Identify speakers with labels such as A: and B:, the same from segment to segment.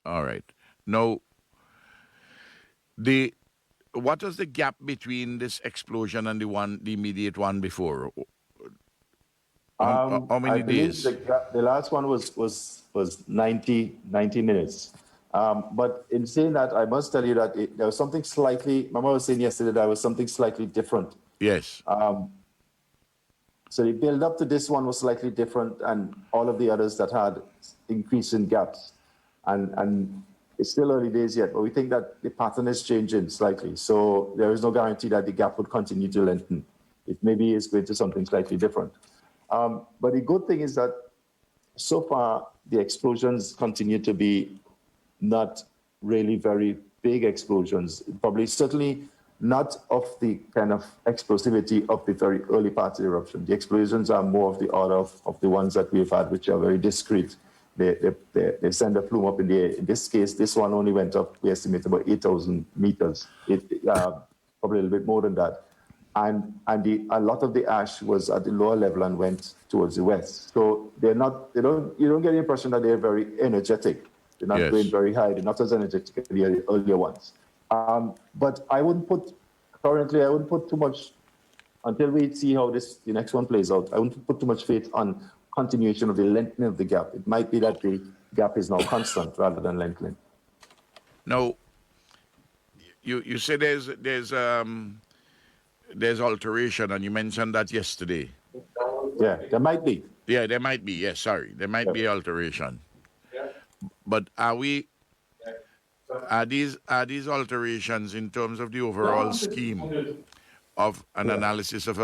A: All right. Now, the what was the gap between this explosion and the immediate one before? How
B: I
A: many
B: believe
A: days?
B: the last one was 90 minutes. But in saying that, I must tell you that there was something slightly, Mama was saying yesterday, there was something slightly different.
A: Yes.
B: So the build up to this one was slightly different, and all of the others that had increasing gaps. And it's still early days yet, but we think that the pattern is changing slightly. So there is no guarantee that the gap would continue to lengthen. It maybe is going to something slightly different. But the good thing is that so far the explosions continue to be not really very big explosions, probably certainly not of the kind of explosivity of the very early part of the eruption. The explosions are more of the order of the ones that we've had, which are very discrete. They send a plume up in the air. In this case, this one only went up, we estimate, about 8,000 meters, probably a little bit more than that. And a lot of the ash was at the lower level and went towards the west. So you don't get the impression that they're very energetic. They're not going very high. They're not as energetic as the earlier ones. But I wouldn't put too much, until we see how the next one plays out, I wouldn't put too much faith on continuation of the lengthening of the gap. It might be that the gap is now constant rather than lengthening.
A: Now, you say there's alteration, and you mentioned that yesterday.
B: Yeah, there might be.
A: Yeah, there might be. Yes, sorry, there might be alteration. But are these alterations in terms of the overall scheme of an analysis of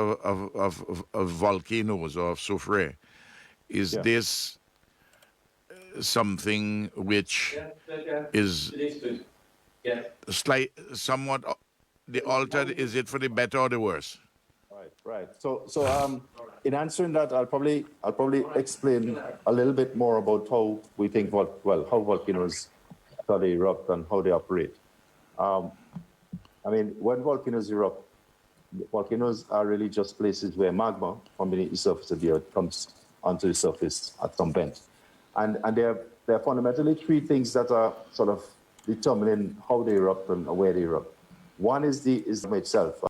A: volcanoes or of Soufriere? Is this something which is somewhat the altered? Is it for the better or the worse?
B: Right. So in answering that, I'll probably explain a little bit more about how we think how volcanoes they erupt and how they operate. I mean, when volcanoes erupt, volcanoes are really just places where magma from beneath the surface of the earth comes onto the surface at some point. And there are fundamentally three things that are sort of determining how they erupt and where they erupt. One is the magma itself.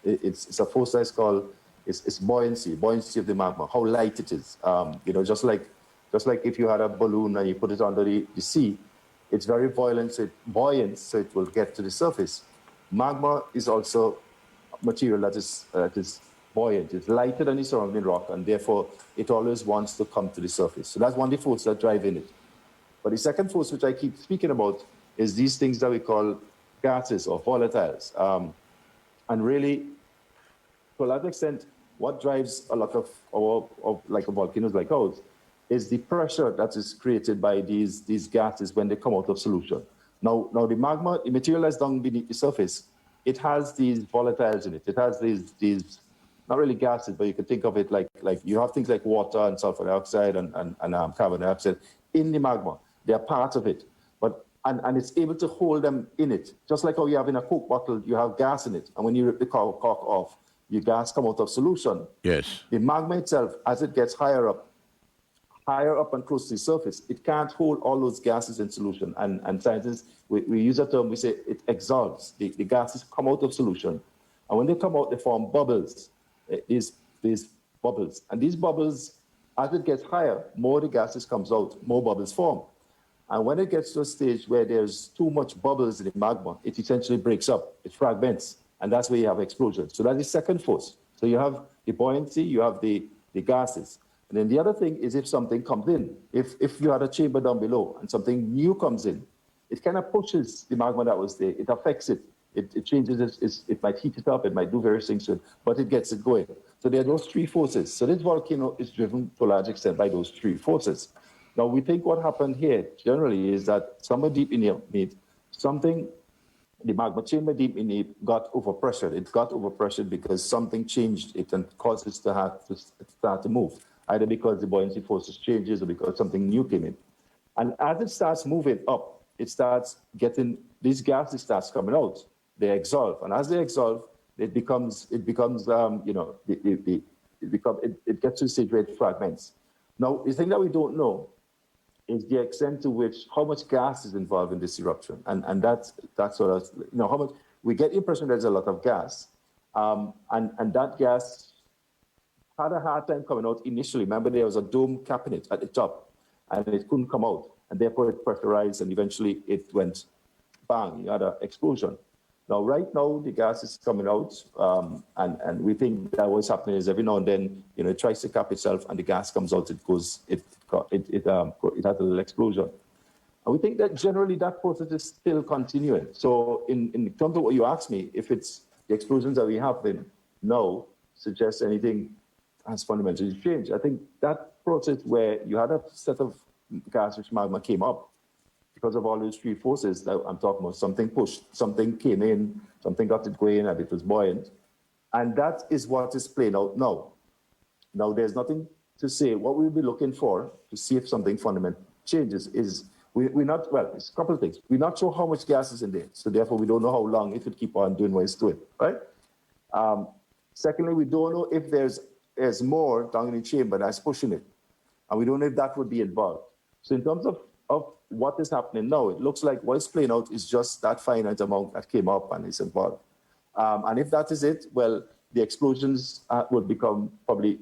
B: It's a force that's called it's buoyancy of the magma, how light it is. Just like if you had a balloon and you put it under the sea, it's very buoyant, so it will get to the surface. Magma is also material that is buoyant. It's lighter than the surrounding rock, and therefore it always wants to come to the surface. So that's one of the forces that drive in it. But the second force, which I keep speaking about, is these things that we call gases or volatiles. And really, to a large extent, what drives a lot of volcanoes like ours is the pressure that is created by these gases when they come out of solution. Now the magma, the material that's down beneath the surface, it has these volatiles in it. It has these not really gases, but you can think of it like you have things like water and sulfur dioxide and carbon dioxide in the magma. They are part of it. And it's able to hold them in it. Just like how you have in a Coke bottle, you have gas in it. And when you rip the cork off, your gas come out of solution.
A: Yes.
B: The magma itself, as it gets higher up and close to the surface, it can't hold all those gases in solution. And scientists, we use a term, we say it exalts. The gases come out of solution. And when they come out, they form bubbles, these bubbles. And these bubbles, as it gets higher, more the gases comes out, more bubbles form. And when it gets to a stage where there's too much bubbles in the magma, it essentially breaks up, it fragments, and that's where you have explosion. So that's the second force. So you have the buoyancy, you have the gases. And then the other thing is if something comes in. If you had a chamber down below and something new comes in, it kind of pushes the magma that was there. It affects it. It changes it might heat it up, it might do various things to it, but it gets it going. So there are those three forces. So this volcano is driven to a large extent by those three forces. Now, we think what happened here generally is that somewhere deep in the magma chamber deep in it got overpressured. It got overpressured because something changed it and caused it to have to start to move, either because the buoyancy forces changes or because something new came in. And as it starts moving up, it starts getting, these gases starts coming out. They exsolve. And as they exsolve, it gets to the stage where it fragments. Now, the thing that we don't know is the extent to which, how much gas is involved in this eruption. And that's sort of, how much, we get the impression there's a lot of gas. And that gas had a hard time coming out initially. Remember, there was a dome capping it at the top, and it couldn't come out. And therefore, it pressurized, and eventually it went bang, you had an explosion. Now, right now, the gas is coming out, and we think that what's happening is every now and then, it tries to cap itself, and the gas comes out, it has a little explosion. And we think that generally that process is still continuing. So in terms of what you asked me, if it's the explosions that we have been now suggest anything has fundamentally changed. I think that process where you had a set of gas-rich magma came up because of all those three forces that I'm talking about. Something pushed, something came in, something got it going, and it was buoyant. And that is what is playing out now. Now, there's nothing to say. What we'll be looking for to see if something fundamental changes is we're not, well, it's a couple of things. We're not sure how much gas is in there, so therefore we don't know how long it would keep on doing what it's doing, right? Secondly, we don't know if there's more down in the chamber that's pushing it, and we don't know if that would be involved. So in terms of what is happening now, it looks like what's playing out is just that finite amount that came up and is involved. And if that is it, well, the explosions will become probably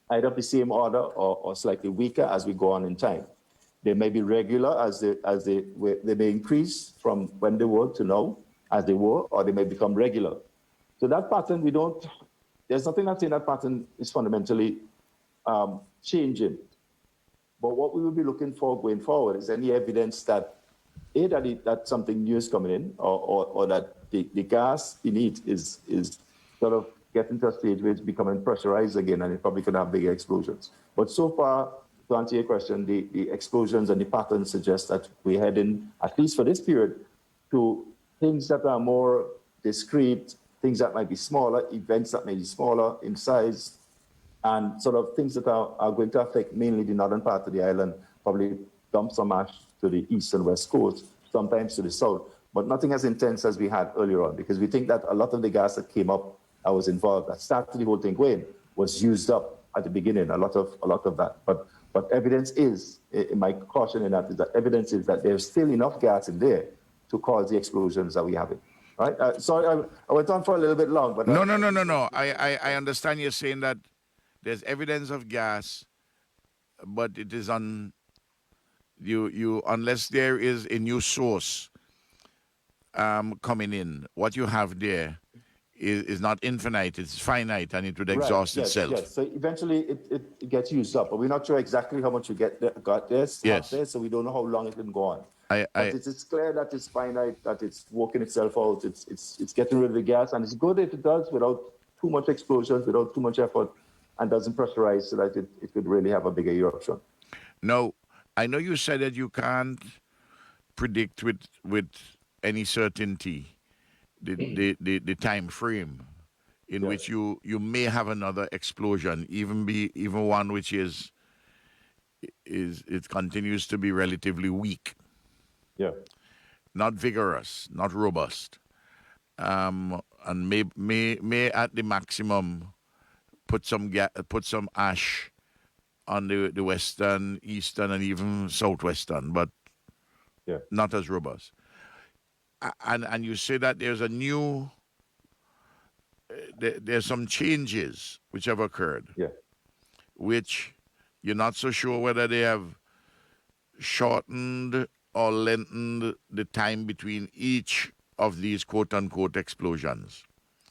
B: either of the same order or slightly weaker as we go on in time. They may be regular as they may increase from when they were to now as they were, or they may become regular. So that pattern, there's nothing that's saying that pattern is fundamentally changing. But what we will be looking for going forward is any evidence that that something new is coming in, or that the gas beneath is sort of getting to a stage where it's becoming pressurized again, and it probably could have bigger explosions. But so far, to answer your question, the explosions and the patterns suggest that we're heading, at least for this period, to things that are more discrete, things that might be smaller, events that may be smaller in size, and sort of things that are going to affect mainly the northern part of the island, probably dump some ash to the east and west coast, sometimes to the south, but nothing as intense as we had earlier on, because we think that a lot of the gas that came up, that was involved, that started the whole thing going, was used up at the beginning, a lot of that. But evidence is, my caution in that is that evidence is that there's still enough gas in there to cause the explosions that we have. Right? Sorry, I went on for a little bit long, but
A: No. I understand you're saying that there's evidence of gas, but it is unless there is a new source coming in, what you have there is not infinite, it's finite, and it would exhaust itself.
B: Yes. So eventually it gets used up, but we're not sure exactly how much you got there, so we don't know how long it can go on. But it's clear that it's finite, that it's working itself out, it's getting rid of the gas, and it's good if it does without too much explosions, without too much effort, and doesn't pressurize so that it could really have a bigger eruption.
A: No, I know you said that you can't predict with any certainty the time frame in which you may have another explosion, even one which is it continues to be relatively weak.
B: Yeah.
A: Not vigorous, not robust, and may at the maximum put some ash on the western, eastern, and even southwestern, but not as robust. And you say that there's there's some changes which have occurred, which you're not so sure whether they have shortened or lengthened the time between each of these quote-unquote explosions.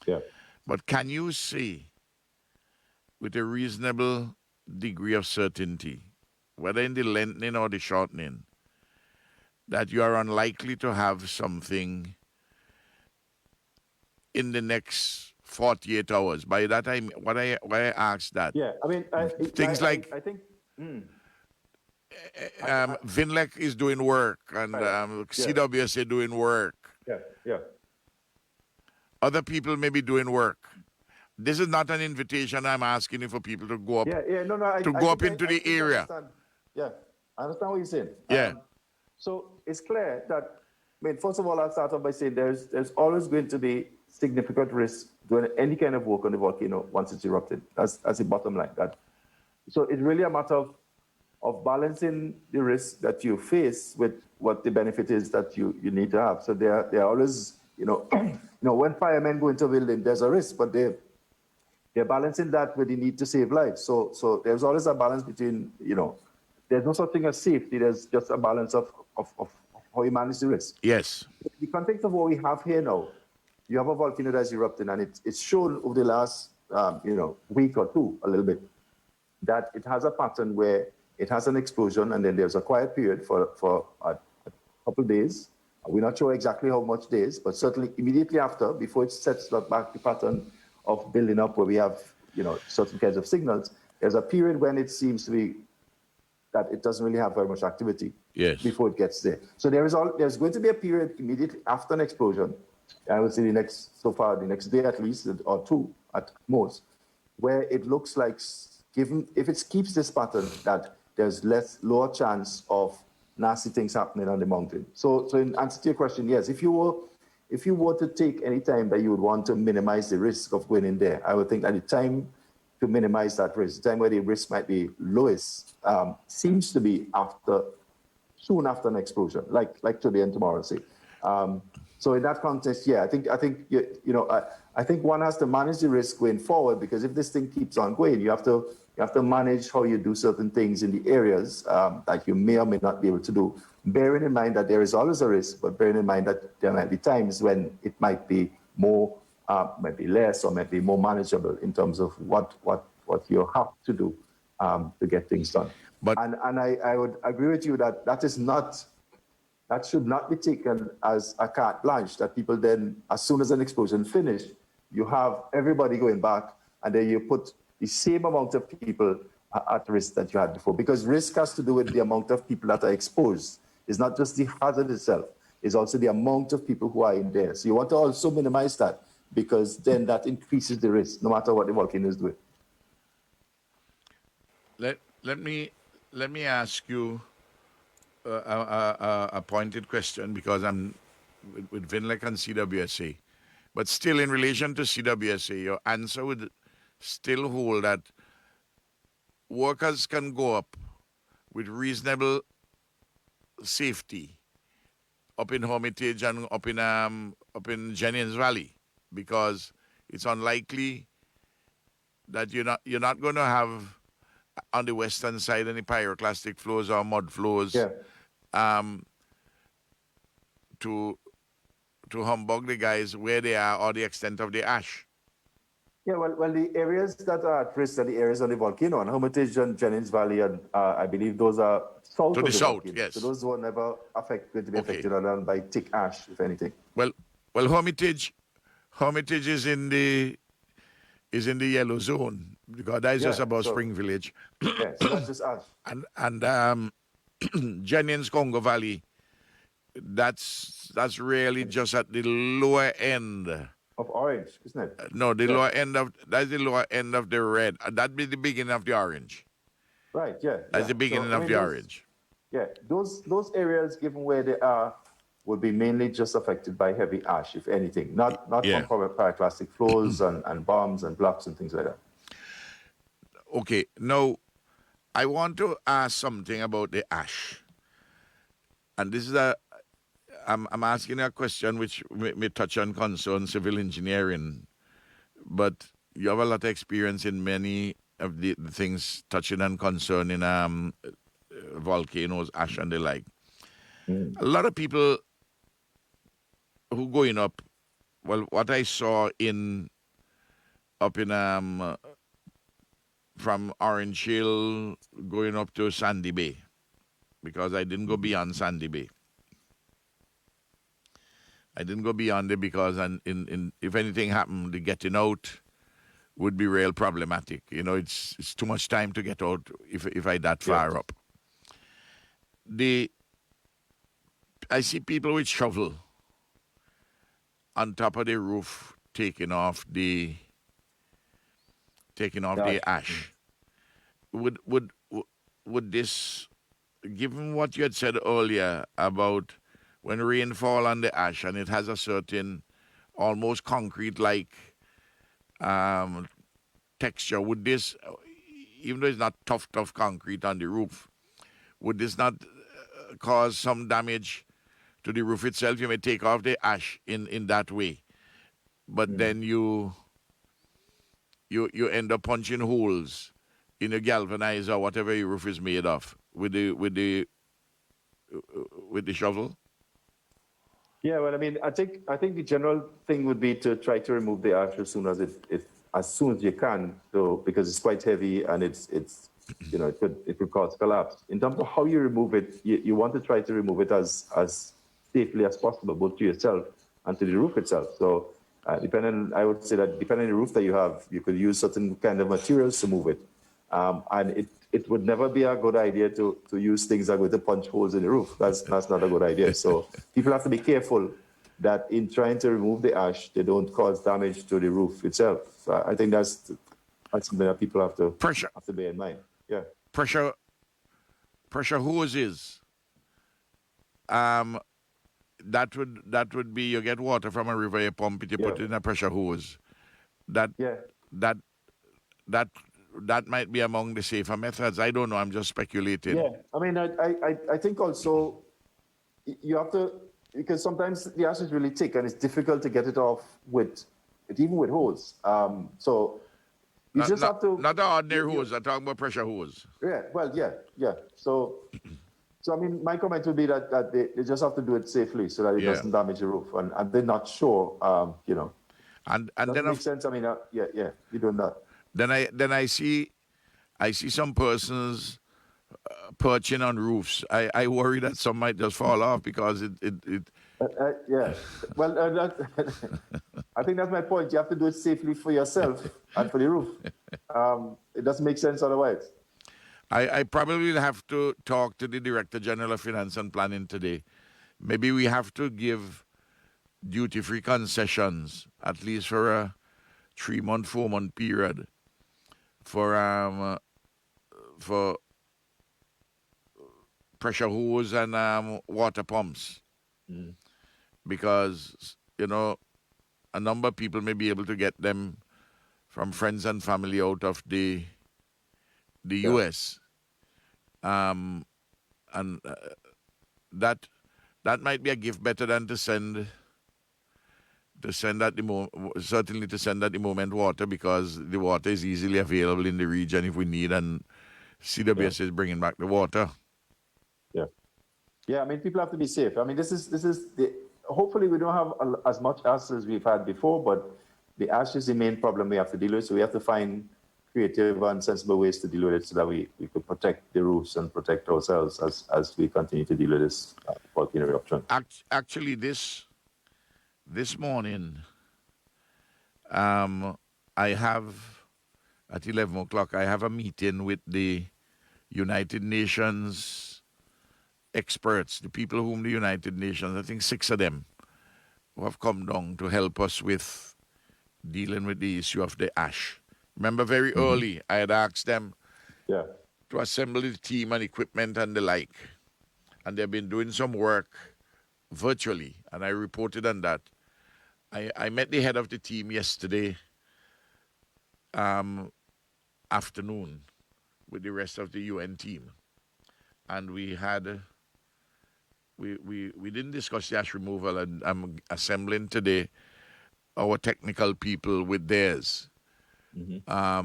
B: Yeah.
A: But can you say with a reasonable degree of certainty, whether in the lengthening or the shortening, that you are unlikely to have something in the next 48 hours? By that time, why I asked that?
B: Yeah, I mean, I think.
A: Vinlec is doing work, and CWS is doing work.
B: Yeah.
A: Other people may be doing work. This is not an invitation I'm asking you for people to go up. Go up into the area.
B: I understand what you're saying.
A: Yeah.
B: So it's clear that, first of all, I'll start off by saying there's always going to be significant risk doing any kind of work on the volcano once it's erupted. That's the bottom line. So it's really a matter of of balancing the risk that you face with what the benefit is that you need to have. So they're always, when firemen go into a building, there's a risk, but they're balancing that with the need to save lives. So there's always a balance between, there's no such thing as safety. There's just a balance of how you manage the risk.
A: Yes.
B: In the context of what we have here now, you have a volcano that's erupting, and it's shown over the last, week or two, a little bit, that it has a pattern where it has an explosion, and then there's a quiet period for a couple of days. We're not sure exactly how much days, but certainly immediately after, before it sets back the pattern of building up where we have, certain kinds of signals, there's a period when it seems to be that it doesn't really have very much activity before it gets there. So there's going to be a period immediately after an explosion, I would say the next day at least, or two at most, where it looks like, given if it keeps this pattern, that there's lower chance of nasty things happening on the mountain. So in answer to your question, yes, if you were to take any time that you would want to minimize the risk of going in there, I would think that the time to minimize that risk, the time where the risk might be lowest, seems to be soon after an explosion, like today and tomorrow, say. So in that context, yeah, I think one has to manage the risk going forward, because if this thing keeps on going, you have to manage how you do certain things in the areas that you may or may not be able to do, bearing in mind that there is always a risk, but bearing in mind that there might be times when it might be more, might be less, or might be more manageable in terms of what you have to do to get things done.
A: But
B: I would agree with you that should not be taken as a carte blanche, that people then, as soon as an explosion finished, you have everybody going back, and then you put the same amount of people at risk that you had before. Because risk has to do with the amount of people that are exposed. It's not just the hazard itself, it's also the amount of people who are in there. So you want to also minimize that, because then that increases the risk, no matter what the volcano is doing.
A: Let me ask you a pointed question, because I'm with Vinlec and CWSA, but still in relation to CWSA, your answer would still hold that workers can go up with reasonable safety up in Hermitage and up in Jennings Valley, because it's unlikely that you're not going to have on the western side any pyroclastic flows or mud flows to humbug the guys where they are, or the extent of the ash.
B: Yeah, well, the areas that are at risk are the areas on the volcano, and Hermitage and Jennings Valley, and I believe those are south
A: to
B: of
A: the
B: the
A: south,
B: volcano.
A: yes.
B: So those were never going to be affected other than by thick ash, if anything.
A: Well, Hermitage is in the yellow zone, because that is just above Spring Village.
B: Yeah, so that's just ash.
A: And Jennings Congo Valley, that's really just at the lower end
B: of orange, isn't it?
A: No, that's the lower end of the red. That'd be the beginning of the orange.
B: Right. Yeah.
A: That's the beginning of the orange.
B: Yeah, those areas, given where they are, would be mainly just affected by heavy ash, if anything, not from pyroclastic flows and bombs and blocks and things like that.
A: Okay, now I want to ask something about the ash, and this is I'm asking a question which may touch on concern civil engineering, but you have a lot of experience in many of the things touching and concerning volcanoes, ash, and the like. A lot of people who going up, well, what I saw up in from Orange Hill going up to Sandy Bay, because I didn't go beyond Sandy Bay. I didn't go beyond it because if anything happened, the getting out would be real problematic. It's too much time to get out if I that far up. I see people with shovel on top of the roof taking off the ash. Would this, given what you had said earlier about when rain fall on the ash and it has a certain almost concrete-like texture, would this, even though it's not tough concrete on the roof, would this not cause some damage to the roof itself? You may take off the ash in that way, but then you end up punching holes in a galvanizer or whatever your roof is made of with the shovel.
B: Yeah, well, I mean, I think the general thing would be to try to remove the ash as soon as as soon as you can, so because it's quite heavy and it's it could cause collapse. In terms of how you remove it, you want to try to remove it as safely as possible, both to yourself and to the roof itself. So, I would say that depending on the roof that you have, you could use certain kind of materials to move it. And it would never be a good idea to use things that are going to punch holes in the roof. That's not a good idea. So people have to be careful that in trying to remove the ash, they don't cause damage to the roof itself. So I think that's something that people have to
A: Pressure,
B: bear in mind. Yeah.
A: pressure, pressure hoses. Um, that would be you get water from a river, you pump it, you
B: Yeah.
A: put it in a pressure hose. That
B: Yeah.
A: that that that might be among the safer methods. I don't know. I'm just speculating.
B: Yeah. I mean, I think also you have to, because sometimes the ash is really thick and it's difficult to get it off even with hose. So you
A: Not
B: just
A: not,
B: have to,
A: not the ordinary
B: you,
A: hose. I'm talking about pressure hose.
B: yeah, well, yeah. So I mean, my comment would be that they just have to do it safely so that it
A: Yeah,
B: doesn't damage the roof. And they're not sure,
A: and
B: doesn't
A: then
B: make sense. I mean, yeah, you're doing that.
A: I see some persons perching on roofs. I worry that some might just fall off because it
B: Yeah. Well, I think that's my point. You have to do it safely for yourself and for the roof. It doesn't make sense otherwise.
A: I probably will have to talk to the Director General of Finance and Planning today. Maybe we have to give duty-free concessions, at least for a 3-month, 4-month period, for pressure hose and water pumps, because a number of people may be able to get them from friends and family out of the
B: Yeah.
A: U.S. And that that might be a gift better than to send at the certainly to send at the moment water, because the water is easily available in the region if we need, and CWS is bringing back the water.
B: Yeah. Yeah. I mean, people have to be safe. I mean, hopefully we don't have as much ash as we've had before, but the ash is the main problem we have to deal with. So we have to find creative and sensible ways to deal with it so that we could protect the roofs and protect ourselves as we continue to deal with this volcano eruption.
A: Actually, this morning, I have at 11 o'clock. I have a meeting with the United Nations experts, the people whom the United Nations, I think 6 of them, who have come down to help us with dealing with the issue of the ash. Remember, very early, I had asked them
B: Yeah.
A: to assemble the team and equipment and the like. And they've been doing some work virtually, and I reported on that. I met the head of the team yesterday afternoon with the rest of the UN team. And we didn't discuss the ash removal, and I'm assembling today our technical people with theirs. I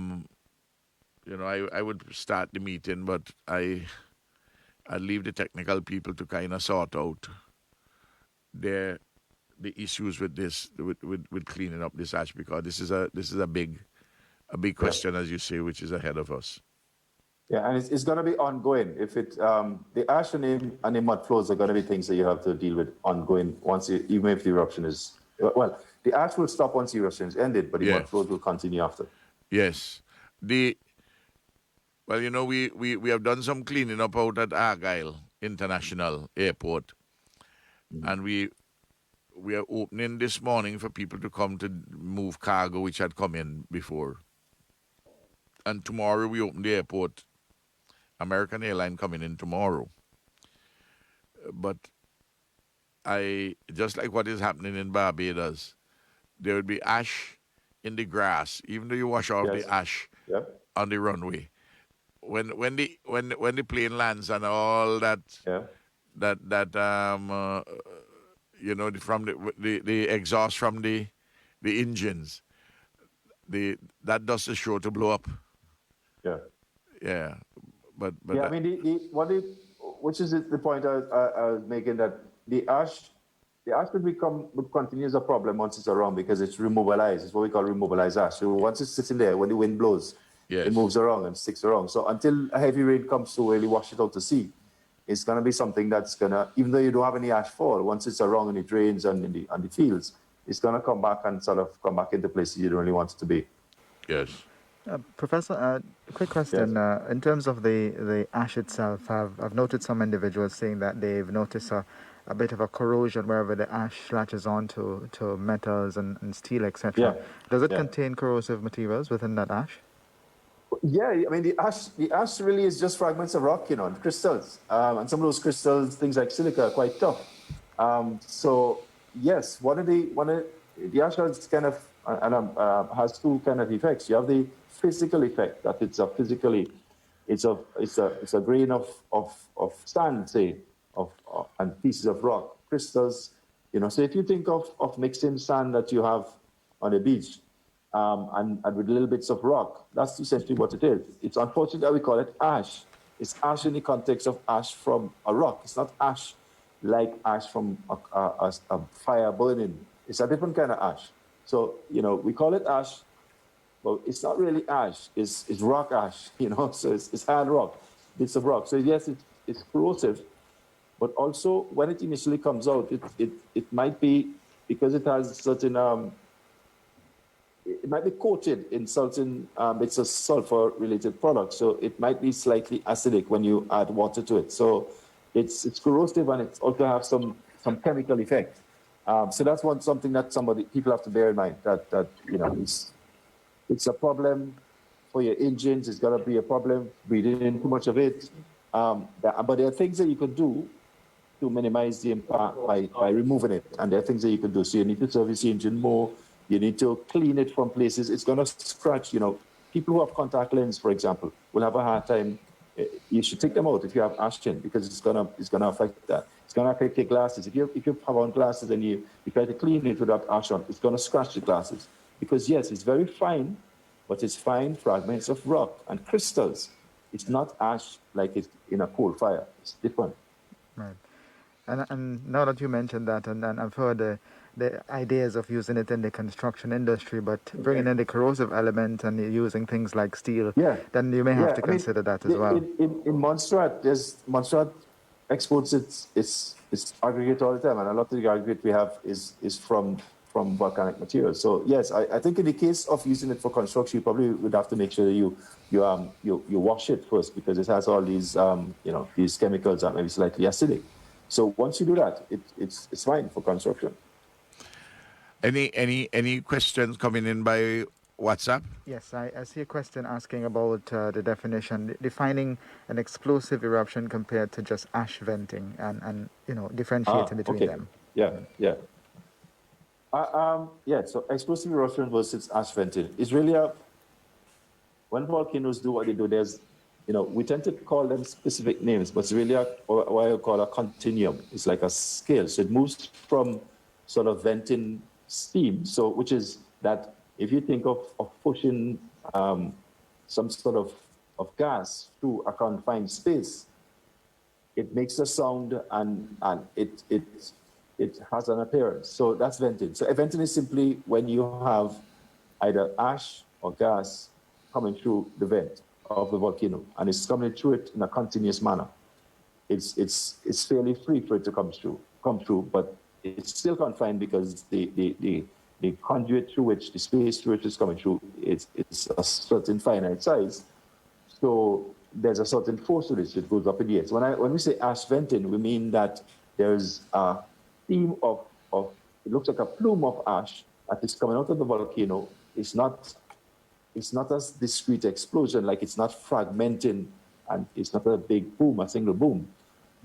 A: would start the meeting, but I leave the technical people to kind of sort out the issues with this, with cleaning up this ash, because this is a big question, as you say, which is ahead of us.
B: Yeah, and it's going to be ongoing. If the ash and the mud flows are going to be things that you have to deal with ongoing even if the eruption is, well, the ash will stop once the eruption is ended, but the mud flows will continue after.
A: Yes. We have done some cleaning up out at Argyle International Airport, and we are opening this morning for people to come to move cargo which had come in before. And tomorrow we open the airport. American Airlines coming in tomorrow. But just like what is happening in Barbados, there would be ash in the grass, even though you wash off the ash
B: Yep.
A: on the runway. when the plane lands and all that
B: Yeah.
A: that from the exhaust from the engines, that dust is sure to blow up.
B: Yeah.
A: Yeah, but
B: Yeah, I mean, which is the point I was making, that the ash would continue as a problem once it's around because it's remobilized. It's what we call remobilized ash. So once it's sitting there, when the wind blows, it
A: yes,
B: moves around and sticks around. So until a heavy rain comes to really wash it out to sea, it's gonna be something that's gonna, even though you don't have any ash fall, once it's around and it drains and in the fields, it's gonna come back and sort of come back into places you don't really want it to be.
A: yes,
C: Professor, a quick
B: Yes.
C: question. In terms of the ash itself, I've noted some individuals saying that they've noticed a bit of a corrosion wherever the ash latches onto to metals and steel,
B: Yeah.
C: etc. Does it
B: Yeah.
C: contain corrosive materials within that ash?
B: Yeah, I mean, the ash really is just fragments of rock, and crystals. And some of those crystals, things like silica, are quite tough. So yes, the ash has kind of has two kind of effects. You have the physical effect, that it's a grain of sand, say, and pieces of rock, crystals. So if you think of mixing sand that you have on the beach, and with little bits of rock. That's essentially what it is. It's unfortunate that we call it ash. It's ash in the context of ash from a rock. It's not ash like ash from a fire burning. It's a different kind of ash. So, we call it ash, but it's not really ash. It's rock ash, so it's hard rock, bits of rock. So yes, it's corrosive, but also when it initially comes out, it might be, because it has certain it might be coated in certain, it's a sulfur-related product, so it might be slightly acidic when you add water to it. So it's corrosive, and it also have some chemical effect. So that's something that people have to bear in mind, that it's a problem for your engines. It's going to be a problem breathing in too much of it. But there are things that you can do to minimize the impact by removing it. And there are things that you can do. So you need to service the engine more. You need to clean it from places. It's going to scratch. People who have contact lens, for example, will have a hard time. You should take them out if you have ash in, because it's gonna affect that. It's gonna affect your glasses. If you have on glasses and you try to clean it without ash on, it's gonna scratch the glasses. Because yes, it's very fine, but it's fine fragments of rock and crystals. It's not ash like it's in a coal fire. It's different.
C: Right. And now that you mentioned that, and I've heard the ideas of using it in the construction industry, but bringing in the corrosive element and using things like steel,
B: Yeah,
C: then you may have to
B: I mean,
C: consider that as well.
B: in Montserrat, Montserrat exports its aggregate all the time, and a lot of the aggregate we have is from volcanic materials. So yes, I think in the case of using it for construction, you probably would have to make sure that you wash it first, because it has all these these chemicals that may be slightly acidic. So once you do that, it's fine for construction.
A: Any questions coming in by WhatsApp?
C: Yes, I see a question asking about the definition, defining an explosive eruption compared to just ash venting, and differentiating between
B: Okay.
C: them.
B: Yeah. So explosive eruption versus ash venting is really when volcanoes do what they do, we tend to call them specific names, but it's really what I call a continuum. It's like a scale. So it moves from sort of venting steam, which is that if you think of pushing some sort of gas through a confined space, it makes a sound and it has an appearance. So that's venting. So venting is simply when you have either ash or gas coming through the vent of the volcano, and it's coming through it in a continuous manner. It's fairly free for it to come through, but it's still confined, because the conduit through which, the space through which it's coming through, it's a certain finite size. So there's a certain force to this. It goes up in the air. So when we say ash venting, we mean that there's a stream of it looks like a plume of ash that is coming out of the volcano. It's not a discrete explosion, like it's not fragmenting, and it's not a big boom, a single boom,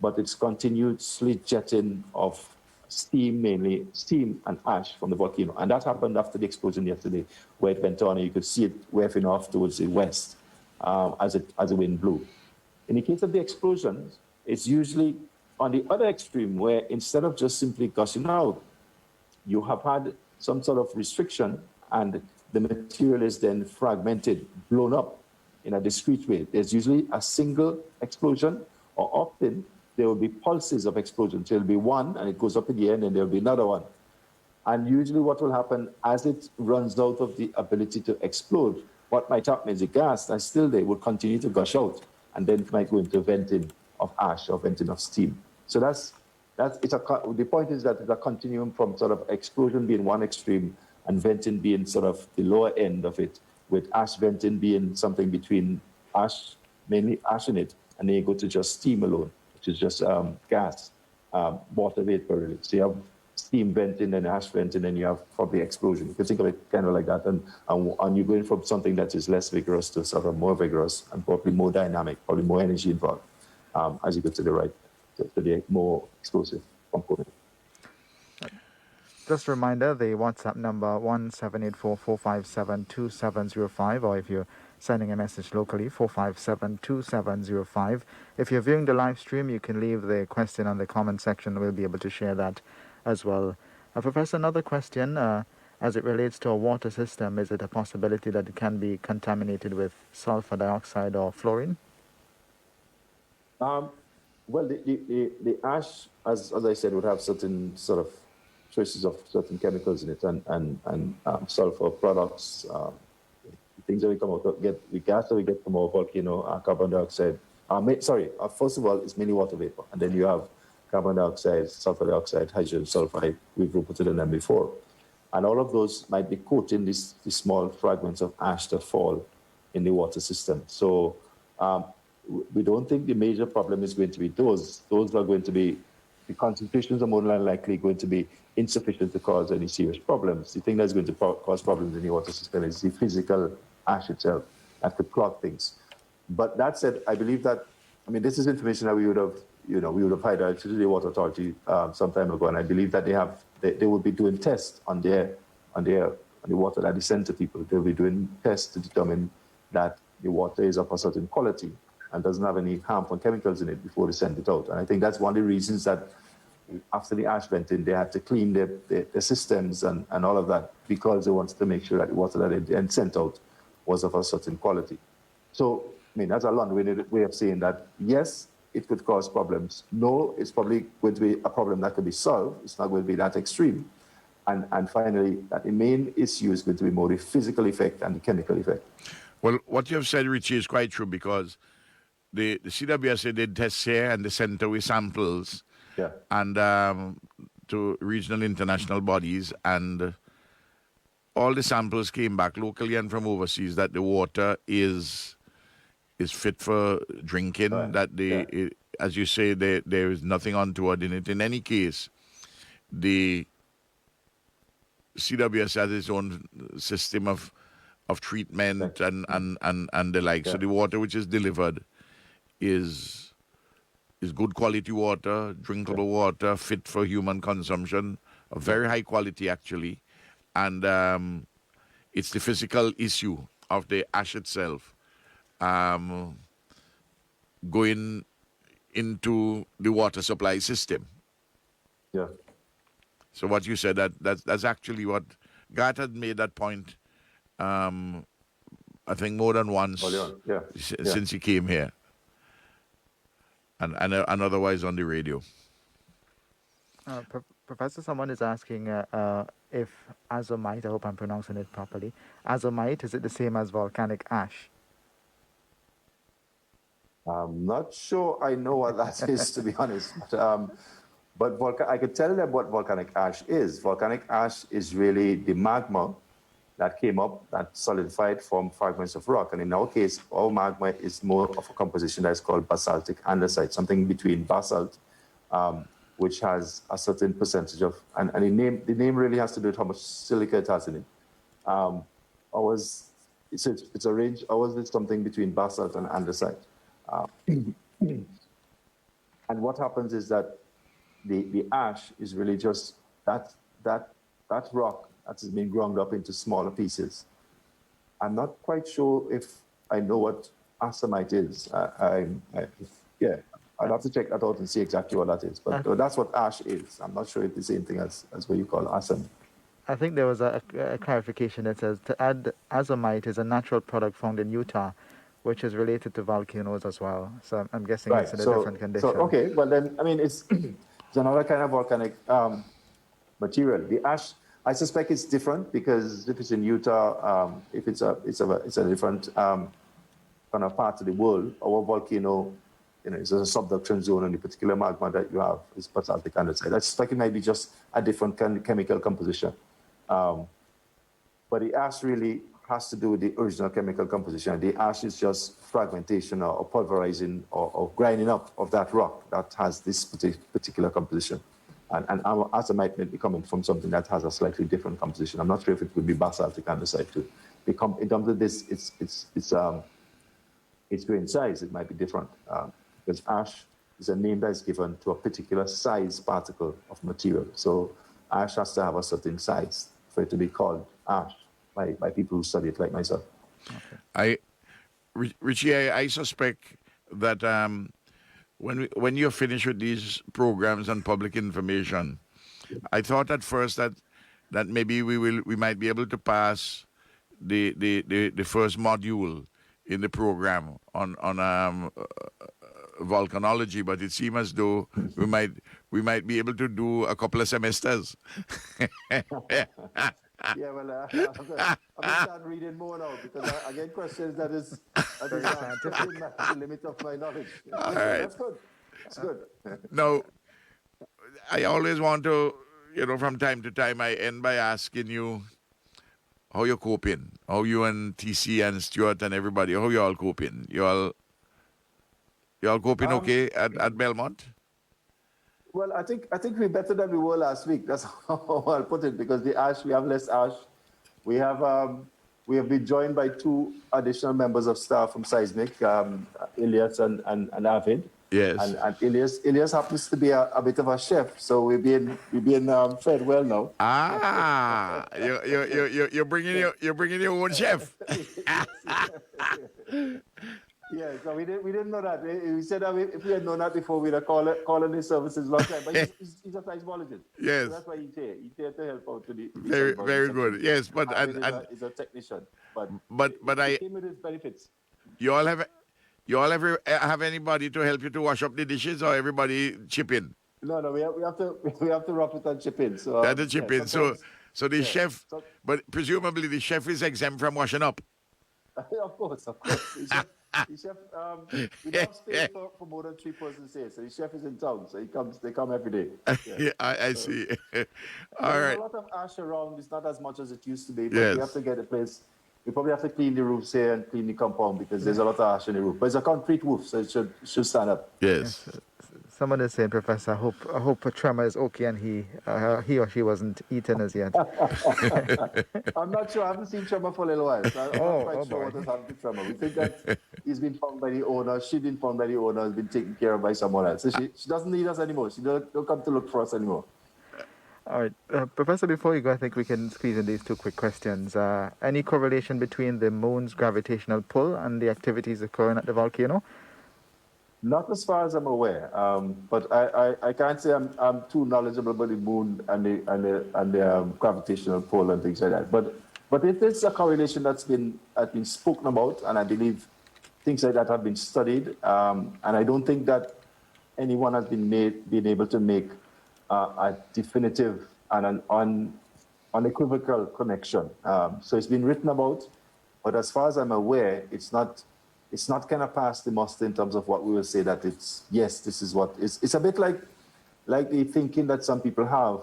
B: but it's continuously jetting of steam, mainly steam and ash from the volcano. And that happened after the explosion yesterday, where it went on, and you could see it wafting off towards the west. as the wind blew. In the case of the explosions, it's usually on the other extreme where instead of just simply gushing out, you have had some sort of restriction and the material is then fragmented, blown up in a discrete way. There's usually a single explosion, or often there will be pulses of explosions. There'll be one and it goes up in the air and then there'll be another one. And usually what will happen as it runs out of the ability to explode, what might happen is the gas that's still there will continue to gush out and then it might go into venting of ash or venting of steam. So the point is that it's a continuum from sort of explosion being one extreme and venting being sort of the lower end of it, with ash venting being something between ash, mainly ash in it, and then you go to just steam alone, which is just gas, water vapor really. So you have steam venting and ash venting, and you have probably explosion. You can think of it kind of like that, and you're going from something that is less vigorous to sort of more vigorous and probably more dynamic, probably more energy involved as you go to the right, to the more explosive component.
C: Just a reminder, the WhatsApp number 1-784-457-2705, or if you're sending a message locally, 457-2705. If you're viewing the live stream, you can leave the question on the comment section. We'll be able to share that as well. Professor, another question, as it relates to a water system, is it a possibility that it can be contaminated with sulfur dioxide or fluorine?
B: Well, the ash, as I said, would have certain sort of traces of certain chemicals in it, and sulfur products, things that we come out the gas that we get from our volcano, carbon dioxide. First of all, it's mainly water vapor, and then you have carbon dioxide, sulfur dioxide, hydrogen sulfide. We've reported them before, and all of those might be caught in these small fragments of ash that fall in the water system. So we don't think the major problem is going to be those. Those are going to be, the concentrations are more than likely going to be insufficient to cause any serious problems. The thing that's going to cause problems in the water system is the physical ash itself that could clog things. But that said, I believe that, this is information that we would have highlighted to the Water Authority some time ago, and I believe that they will be doing tests on the water that they send to people. They'll be doing tests to determine that the water is of a certain quality and doesn't have any harmful chemicals in it before they send it out. And I think that's one of the reasons that after the ash venting, they had to clean their systems and all of that, because they wanted to make sure that the water that they then sent out was of a certain quality. So, that's a long-winded way of saying that, yes, it could cause problems. No, it's probably going to be a problem that could be solved. It's not going to be that extreme. And finally, that the main issue is going to be more the physical effect and the chemical effect.
A: Well, what you have said, Richie, is quite true, because the CWSA did tests here and they sent away samples and to regional international bodies, and all the samples came back locally and from overseas that the water is fit for drinking, that as you say, there is nothing untoward in it. In any case, the CWS has its own system of treatment and the like. So the water which is delivered is good quality water, drinkable water, fit for human consumption, of very high quality actually. And it's the physical issue of the ash itself going into the water supply system.
B: Yeah.
A: So what you said, that's actually what Garth had made that point, I think more than once since he came here, and otherwise on the radio.
C: Professor, someone is asking if azomite, I hope I'm pronouncing it properly, azomite, is it the same as volcanic ash?
B: I'm not sure I know what that is, to be honest. But I could tell them what volcanic ash is. Volcanic ash is really the magma that came up, that solidified from fragments of rock. And in our case, our magma is more of a composition that's called basaltic andesite, something between basalt, which has a certain percentage of, and the name really has to do with how much silica it has in it. It's a range, ours is something between basalt and andesite. And what happens is that the ash is really just that rock that has been ground up into smaller pieces. I'm not quite sure if I know what assamite is. Yeah, I'd have to check that out and see exactly what that is. But that's what ash is. I'm not sure if it's the same thing as what you call assam.
C: I think there was a clarification that says to add azomite is a natural product found in Utah, which is related to volcanoes as well. So I'm guessing it's
B: Right.
C: in a different condition.
B: Okay. Well, then, I mean, it's it's another kind of volcanic material. The ash, I suspect it's different because if it's in Utah, if it's a different kind of part of the world. Our volcano, is a subduction zone, and the particular magma that you have is basaltic andesite. I suspect it might be just a different chemical composition. But the ash really has to do with the original chemical composition. The ash is just fragmentation or pulverizing or grinding up of that rock that has this particular composition. And our azomite may be coming from something that has a slightly different composition. I'm not sure if it would be basaltic andesite too. In terms of this, its grain size, it might be different. Because ash is a name that is given to a particular size particle of material. So ash has to have a certain size for it to be called ash by people who study it like myself.
A: Okay. Richie, I suspect that when you're finished with these programs on public information, I thought at first that maybe we might be able to pass the first module in the program on volcanology, but it seems as though we might be able to do a couple of semesters.
B: Yeah, well, I'm going to start reading more now because I get questions that is pushing the limit of my knowledge.
A: All right.
B: That's good. That's good.
A: Now, I always want to, from time to time, I end by asking you how you're coping, how you and TC and Stuart and everybody, how you all coping? You all coping okay at Belmont?
B: Well, I think we're better than we were last week. That's how I'll put it, because the ash, we have less ash. We have been joined by 2 additional members of staff from Seismic, Elias and Avid.
A: Yes.
B: And Elias happens to be a bit of a chef, so we're being fed well now.
A: Ah, you're bringing your own chef.
B: Yeah, so we didn't know that. We said that if we had known that before, we'd have called his services long time. But he's a seismologist.
A: Yes.
B: So that's why he's here. He's here to help out to the
A: Very good. Yes, but
B: he's a technician.
A: But
B: it came with its benefits.
A: You all ever have anybody to help you to wash up the dishes, or everybody chip in?
B: No, we have to rough it and chip in. So
A: That's a chip in. So the chef, but presumably the chef is exempt from washing up.
B: Of course. The chef, we don't have space for more than 3 persons here. So the chef is in town, so they come every day.
A: Yeah, I see. All
B: There's
A: right.
B: a lot of ash around. It's not as much as it used to be, but
A: Yes.
B: we have to get the place. We probably have to clean the roofs here and clean the compound because there's a lot of ash in the roof. But it's a concrete roof, so it should stand up.
A: Yes.
C: Someone is saying, Professor, I hope Tremor is okay and he or she wasn't eaten as yet.
B: I'm not sure. I haven't seen Tremor for a little while. So I'm not quite sure what has happened to Tremor. We think that he's been found by the owner. She's been found by the owner. Has been taken care of by someone else. So she doesn't need us anymore. She don't come to look for us anymore.
C: All right. Professor, before you go, I think we can squeeze in these 2 quick questions. Any correlation between the moon's gravitational pull and the activities occurring at the volcano?
B: Not as far as I'm aware, but I can't say I'm too knowledgeable about the moon and the gravitational pull and things like that. But it is a correlation that's been spoken about, and I believe things like that have been studied. And I don't think that anyone has been able to make a definitive and an unequivocal connection. So it's been written about, but as far as I'm aware, it's not kind of past the muster in terms of what we will say that this is what it's a bit like the thinking that some people have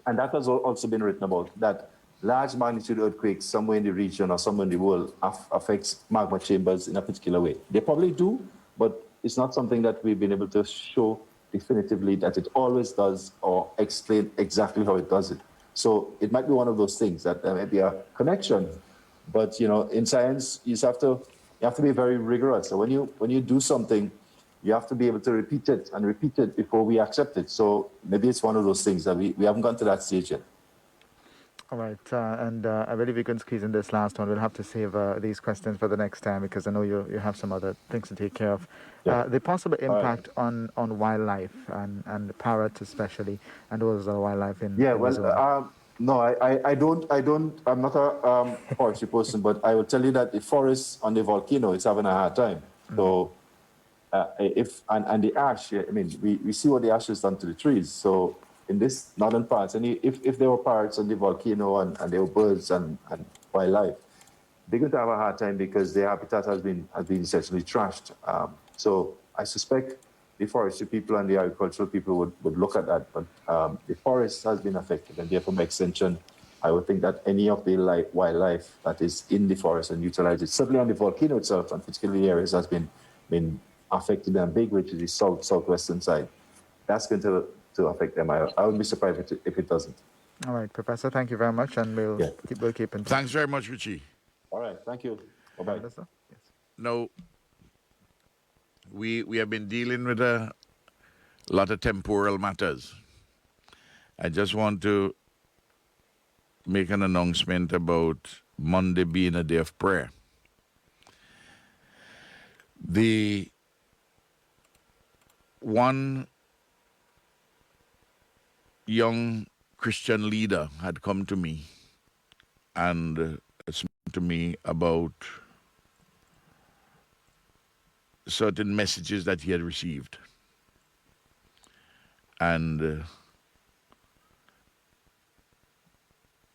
B: and that has also been written about, that large magnitude earthquakes somewhere in the region or somewhere in the world affects magma chambers in a particular way. They probably do, but it's not something that we've been able to show definitively that it always does or explain exactly how it does it. So it might be one of those things that there may be a connection, but in science you have to be very rigorous. So when you do something, you have to be able to repeat it before we accept it. So maybe it's one of those things that we haven't gone to that stage yet.
C: All right, and I believe we can squeeze in this last one. We'll have to save these questions for the next time because I know you have some other things to take care of.
B: Yeah.
C: The possible
B: All right.
C: impact on wildlife and parrots especially, and those other wildlife
B: Yeah,
C: in the
B: well,
C: zone.
B: no, I'm not a forestry person, but I will tell you that the forest on the volcano is having a hard time. So, and the ash, I mean, we see what the ash has done to the trees. So, in this northern parts, and if there were parrots on the volcano and there were birds and wildlife, they're going to have a hard time because their habitat has been essentially trashed. So I suspect the forestry people and the agricultural people would look at that. But the forest has been affected, and therefore, by extension, I would think that any of the wildlife that is in the forest and utilized it, certainly on the volcano itself, and particularly areas has been affected and big, which is the southwestern side. That's going to affect them. I would be surprised if it doesn't.
C: All right, Professor, thank you very much, and
B: Yeah.
C: we'll keep in
A: Thanks
C: touch.
A: very much, Richie.
B: All right. Thank you. Bye-bye.
C: Minister? Yes.
A: Now, we have been dealing with a lot of temporal matters. I just want to make an announcement about Monday being a day of prayer. The one young Christian leader had come to me and spoken to me about certain messages that he had received. And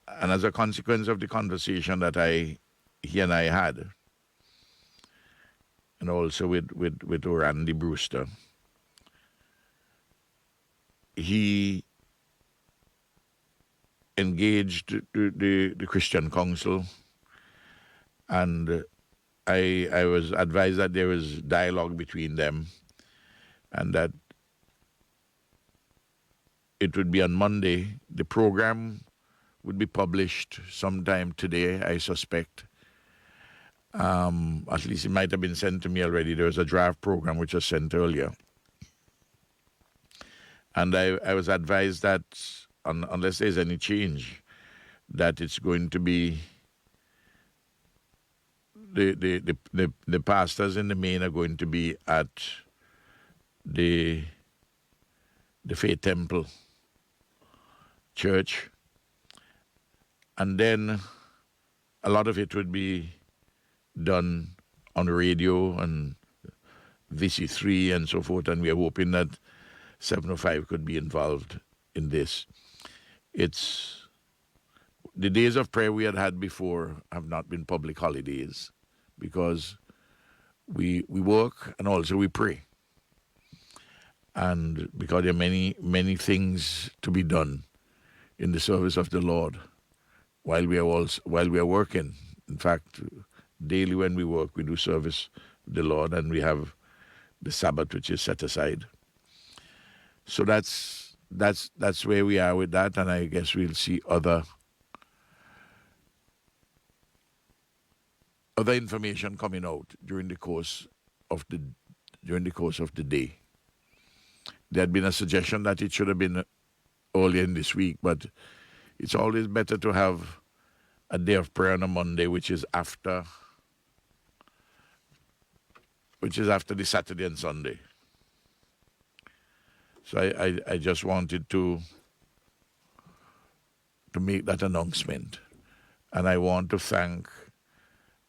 A: as a consequence of the conversation that he and I had, and also with Randy Brewster, he engaged the Christian Council, and I was advised that there was dialogue between them, and that it would be on Monday. The program would be published sometime today, I suspect. At least it might have been sent to me already. There was a draft program which was sent earlier. And I was advised that unless there's any change, that it's going to be the pastors in the main are going to be at the Faith Temple Church, and then a lot of it would be done on the radio and VC3 and so forth, and we are hoping that 705 could be involved in this. It's the days of prayer we had before have not been public holidays because we work and also we pray. And because there are many things to be done in the service of the Lord while we are working. In fact, daily when we work, we do service the Lord, and we have the Sabbath which is set aside. So that's where we are with that, and I guess we'll see other information coming out during the course of the day. There had been a suggestion that it should have been earlier in this week, but it's always better to have a day of prayer on a Monday, which is after the Saturday and Sunday. So I just wanted to make that announcement. And I want to thank,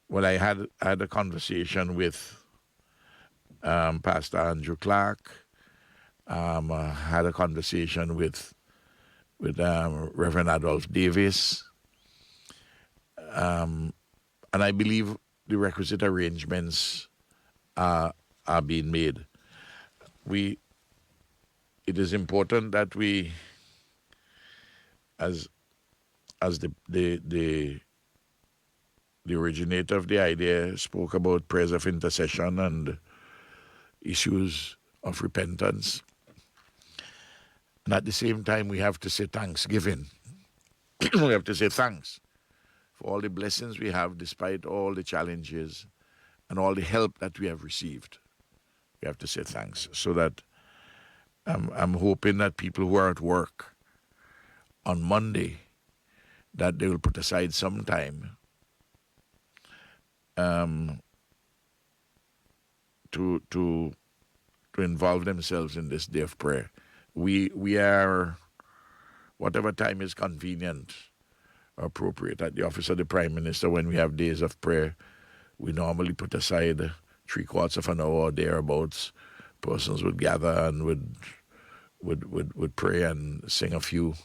A: well, I had a conversation with Pastor Andrew Clark. I had a conversation with Reverend Adolph Davis. And I believe the requisite arrangements are being made. It is important that we, as the originator of the idea spoke about prayers of intercession and issues of repentance. And at the same time, we have to say thanksgiving. We have to say thanks for all the blessings we have despite all the challenges and all the help that we have received. We have to say thanks. So that I'm hoping that people who are at work on Monday that they will put aside some time to involve themselves in this day of prayer. We are, whatever time is convenient or appropriate, at the office of the Prime Minister, when we have days of prayer, we normally put aside 3/4 of an hour or thereabouts. Persons would gather and would pray and sing a few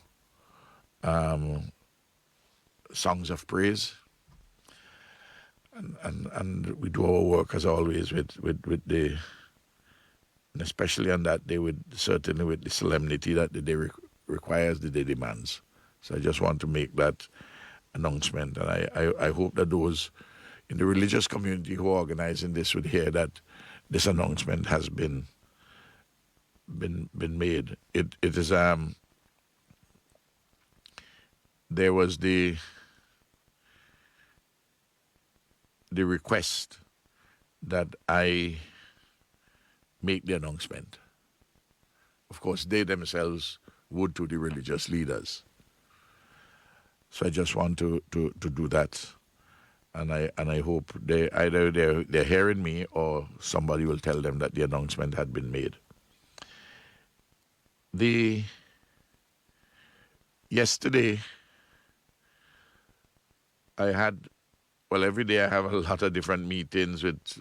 A: songs of praise. And we do our work as always with the, and especially on that day, certainly with the solemnity that the day requires, the day demands. So I just want to make that announcement, and I hope that those in the religious community who are organizing this would hear that this announcement has been made. It is there was the request that I make the announcement. Of course, they themselves would to the religious leaders. So I just want to do that, and I hope they're hearing me, or somebody will tell them that the announcement had been made. Yesterday, I had, well, every day I have a lot of different meetings with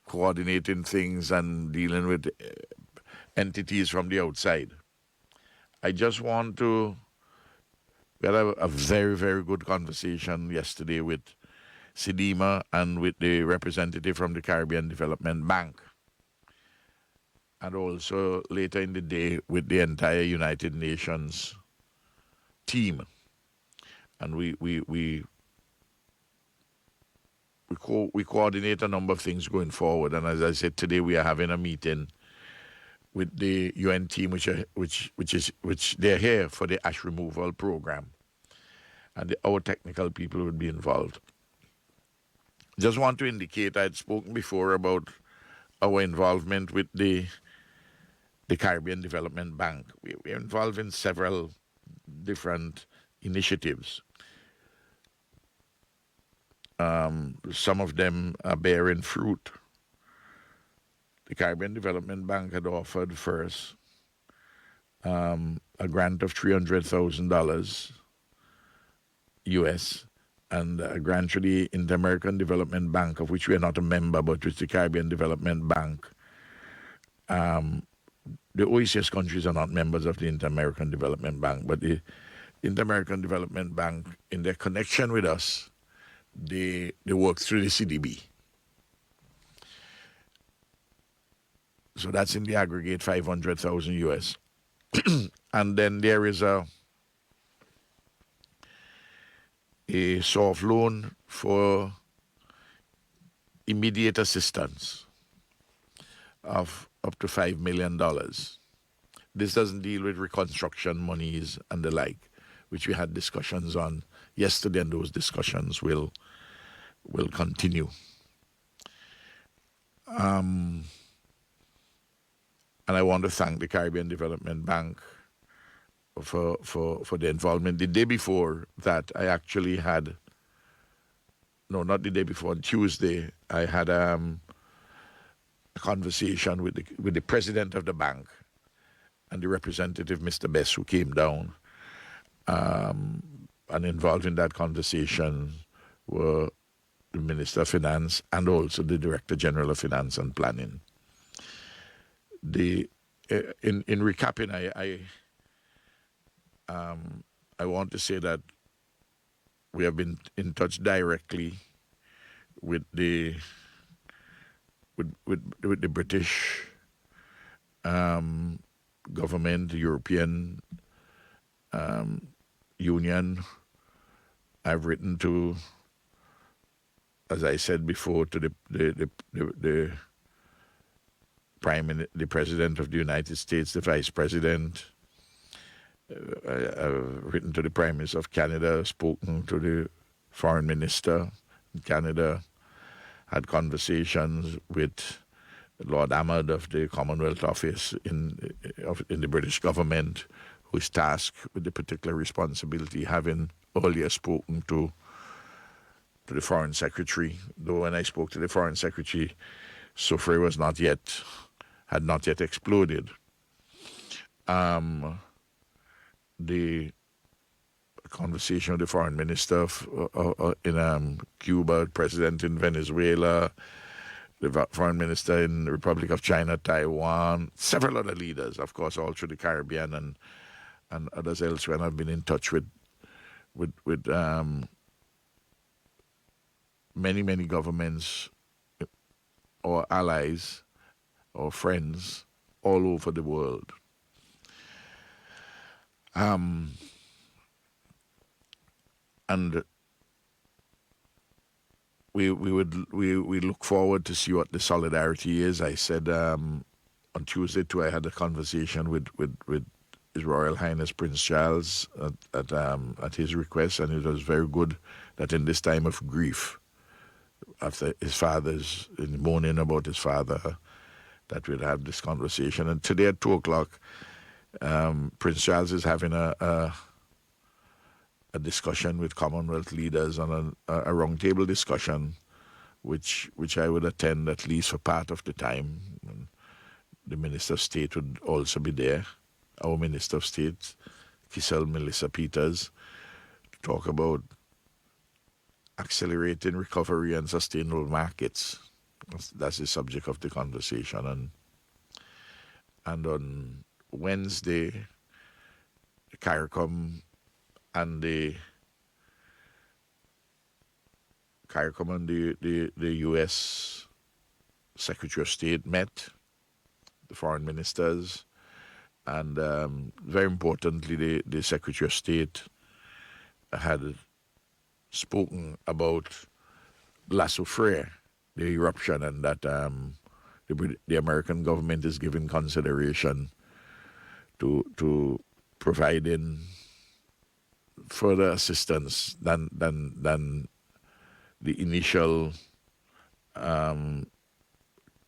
A: coordinating things and dealing with entities from the outside. I just want to, we had a very, very good conversation yesterday with Sidima and with the representative from the Caribbean Development Bank, and also later in the day with the entire United Nations team. And we coordinate a number of things going forward. And as I said, today we are having a meeting with the UN team, which they're here for the ash removal program, and our technical people would be involved. Just want to indicate, I had spoken before about our involvement with the Caribbean Development Bank. We're involved in several different initiatives. Some of them are bearing fruit. The Caribbean Development Bank had offered first a grant of $300,000 US, and a grant to the Inter-American Development Bank, of which we are not a member, but which the Caribbean Development Bank. The OECS countries are not members of the Inter-American Development Bank, but the Inter-American Development Bank, in their connection with us, they work through the CDB. So that's in the aggregate 500,000 US. And then there is a soft loan for immediate assistance of up to $5 million. This doesn't deal with reconstruction monies and the like, which we had discussions on yesterday, and those discussions will continue. And I want to thank the Caribbean Development Bank for the involvement. The day before that, I actually had, no, not the day before, on Tuesday, I had a conversation with the president of the bank and the representative, Mr. Bess, who came down. And involved in that conversation were the Minister of Finance and also the Director General of Finance and Planning. In recapping, I want to say that we have been in touch directly with the British government, the European Union. I've written to, as I said before, to the President of the United States, the Vice President. I've written to the Prime Minister of Canada, spoken to the Foreign Minister in Canada, had conversations with Lord Ahmad of the Commonwealth Office in the British government, who is tasked with the particular responsibility, having earlier spoken to the Foreign Secretary. Though when I spoke to the Foreign Secretary, Soufriere had not yet exploded. The conversation with the Foreign Minister in Cuba, President in Venezuela, the Foreign Minister in the Republic of China, Taiwan, several other leaders, of course, all through the Caribbean and others elsewhere. And I've been in touch with many governments or allies or friends all over the world. And we look forward to see what the solidarity is. I said on Tuesday too, I had a conversation with His Royal Highness Prince Charles at his request, and it was very good that in this time of grief, after his father's, in the morning about his father, that we'd have this conversation. And today at 2:00, Prince Charles is having a discussion with Commonwealth leaders on a roundtable discussion, which I would attend at least for part of the time. And the Minister of State would also be there, our Minister of State, Kisel Melissa Peters, to talk about accelerating recovery and sustainable markets. That's the subject of the conversation. And on Wednesday, CARICOM and the U.S. Secretary of State met, the foreign ministers, and very importantly, the Secretary of State had spoken about La Soufriere, the eruption, and that the American government is giving consideration to providing further assistance than the initial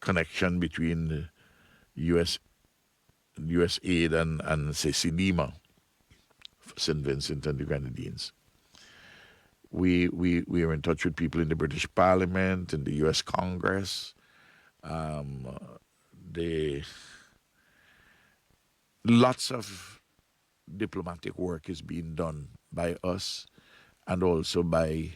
A: connection between U.S. aid and say CDMA for St. Vincent and the Grenadines. We are in touch with people in the British Parliament, in the U.S. Congress. Lots of diplomatic work is being done by us and also by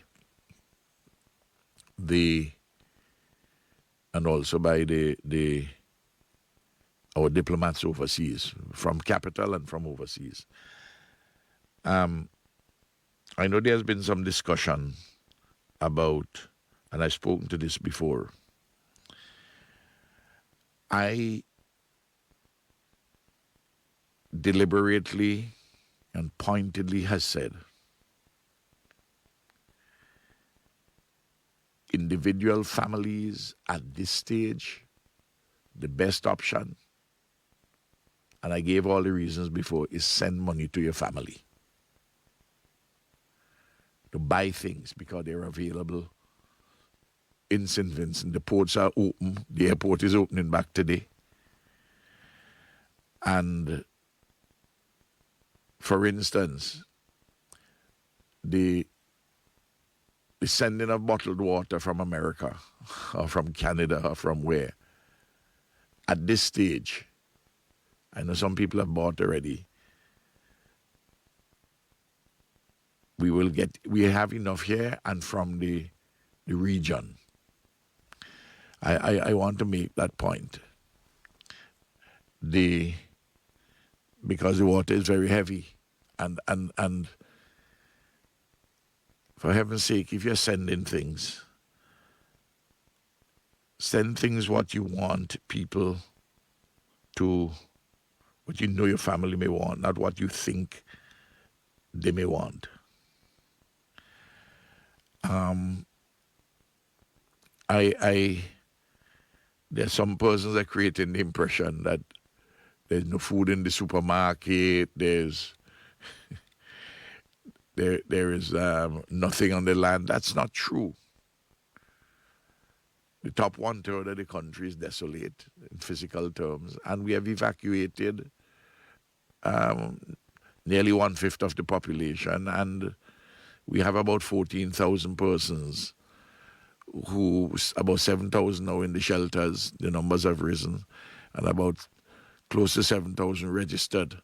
A: our diplomats overseas, from capital and from overseas. I know there's been some discussion about, and I've spoken to this before, I deliberately and pointedly has said individual families at this stage, the best option, and I gave all the reasons before, is send money to your family to buy things because they're available in St. Vincent. The ports are open. The airport is opening back today. And for instance, the sending of bottled water from America or from Canada or from where, at this stage, I know some people have bought already, we have enough here and from the region. I want to make that point. Because the water is very heavy, and for heaven's sake, if you're sending things, send things what you want people to, what you know your family may want, not what you think they may want. There's some persons that are creating the impression that there's no food in the supermarket, there is nothing on the land. That's not true. The top 1/3 of the country is desolate in physical terms, and we have evacuated nearly 1/5 of the population, and we have about 14,000 persons who, about 7,000 now in the shelters. The numbers have risen, and about close to 7,000 registered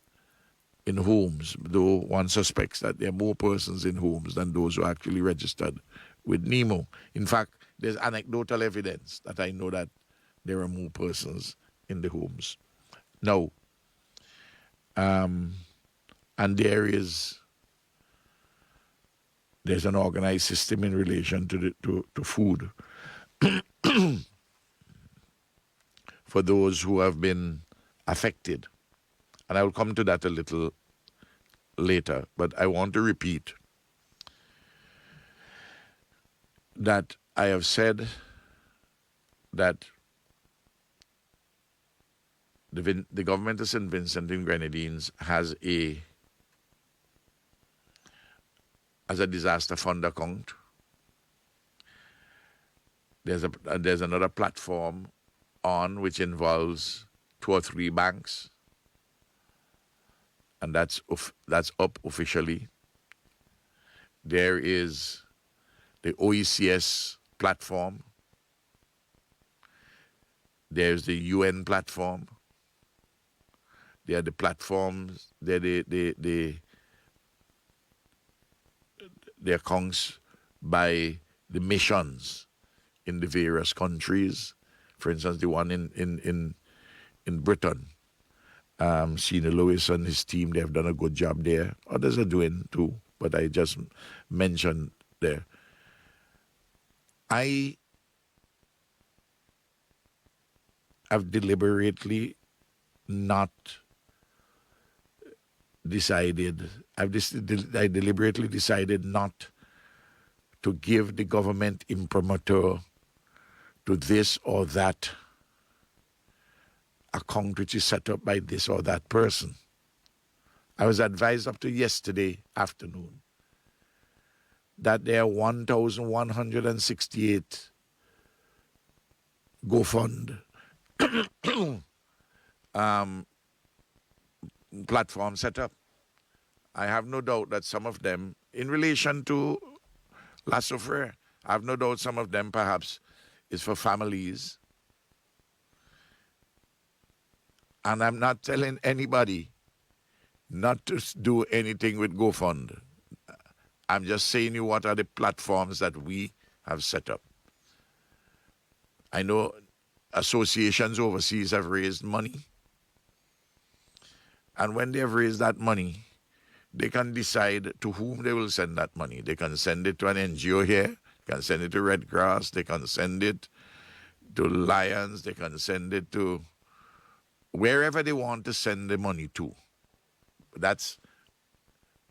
A: in homes, though one suspects that there are more persons in homes than those who are actually registered with NEMO. In fact, there's anecdotal evidence that I know that there are more persons in the homes. Now, and there's an organized system in relation to food for those who have been affected. And I will come to that a little later, but I want to repeat that I have said that the government of St. Vincent and Grenadines has a disaster fund account. There's another platform on which involves 2 or 3 banks, and that's up officially. There is the OECS platform. There's the UN platform. There are the platforms. There are the accounts by the missions in the various countries. For instance, the one in Britain, Senior Lewis and his team, they have done a good job there. Others are doing too, but I just mentioned there. I have deliberately not decided, I deliberately decided not to give the government imprimatur to this or that account which is set up by this or that person. I was advised up to yesterday afternoon that there are 1,168 GoFund platforms set up. I have no doubt that some of them, in relation to La Soufriere, I have no doubt some of them perhaps is for families. And I'm not telling anybody not to do anything with GoFund. I'm just saying you what are the platforms that we have set up. I know associations overseas have raised money. And when they have raised that money, they can decide to whom they will send that money. They can send it to an NGO here, they can send it to Red Cross, they can send it to Lions, they can send it to wherever they want to send the money to.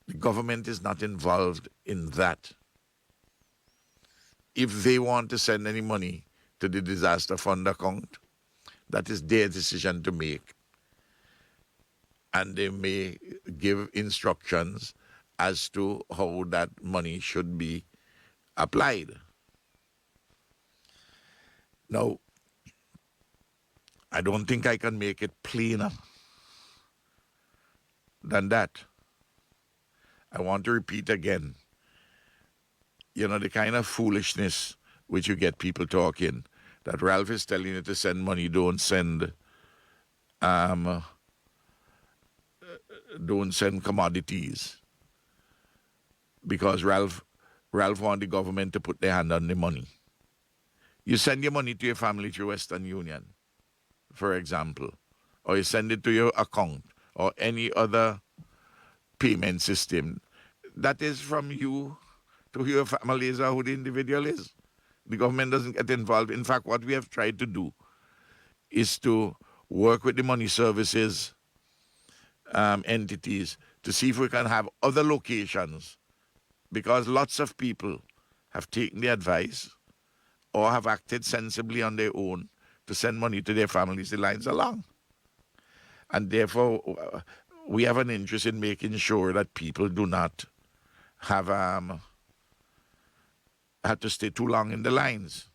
A: The government is not involved in that. If they want to send any money to the disaster fund account, that is their decision to make. And they may give instructions as to how that money should be applied. Now, I don't think I can make it plainer than that. I want to repeat again, the kind of foolishness which you get people talking, that Ralph is telling you to send money, don't send commodities, because Ralph wants the government to put their hand on the money. You send your money to your family through Western Union, for example, or you send it to your account or any other payment system. That is from you to who your family is or who the individual is. The government doesn't get involved. In fact, what we have tried to do is to work with the money services entities to see if we can have other locations, because lots of people have taken the advice or have acted sensibly on their own to send money to their families the lines along. And therefore, we have an interest in making sure that people do not have to stay too long in the lines.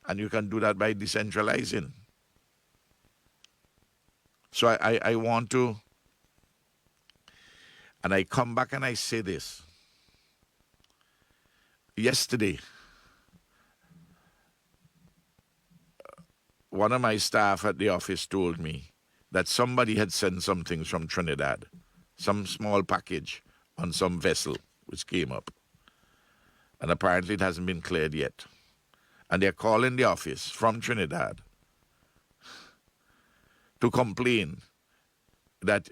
A: And you can do that by decentralizing. So I want to And I come back and I say this. Yesterday, one of my staff at the office told me that somebody had sent some things from Trinidad, some small package on some vessel which came up. And apparently it hasn't been cleared yet. And they're calling the office from Trinidad to complain that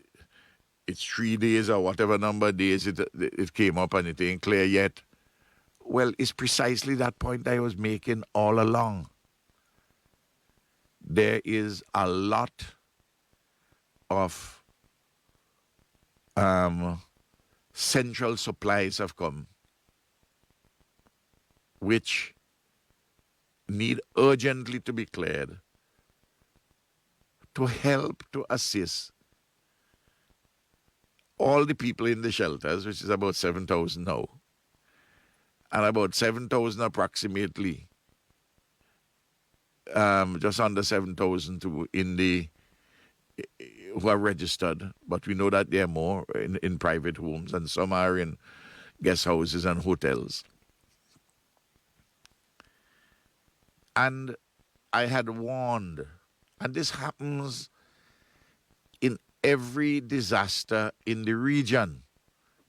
A: it's 3 days or whatever number of days it came up and it ain't clear yet. Well, it's precisely that point I was making all along. There is a lot of central supplies have come which need urgently to be cleared to help to assist all the people in the shelters, which is about 7,000 now, and about 7,000 approximately, just under 7,000 who are registered, but we know that there are more in private homes and some are in guest houses and hotels. And I had warned, and this happens in every disaster in the region.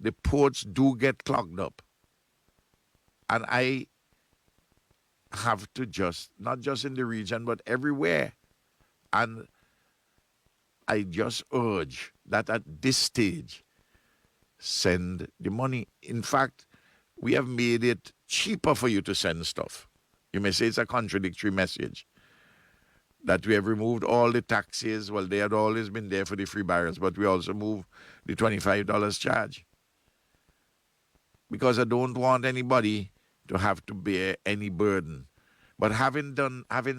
A: The ports do get clogged up. And I have to not just in the region, but everywhere. And I just urge that at this stage, send the money. In fact, we have made it cheaper for you to send stuff. You may say it's a contradictory message. That we have removed all the taxes. Well, they had always been there for the free barrels, but we also moved the $25 charge. Because I don't want anybody to have to bear any burden. But having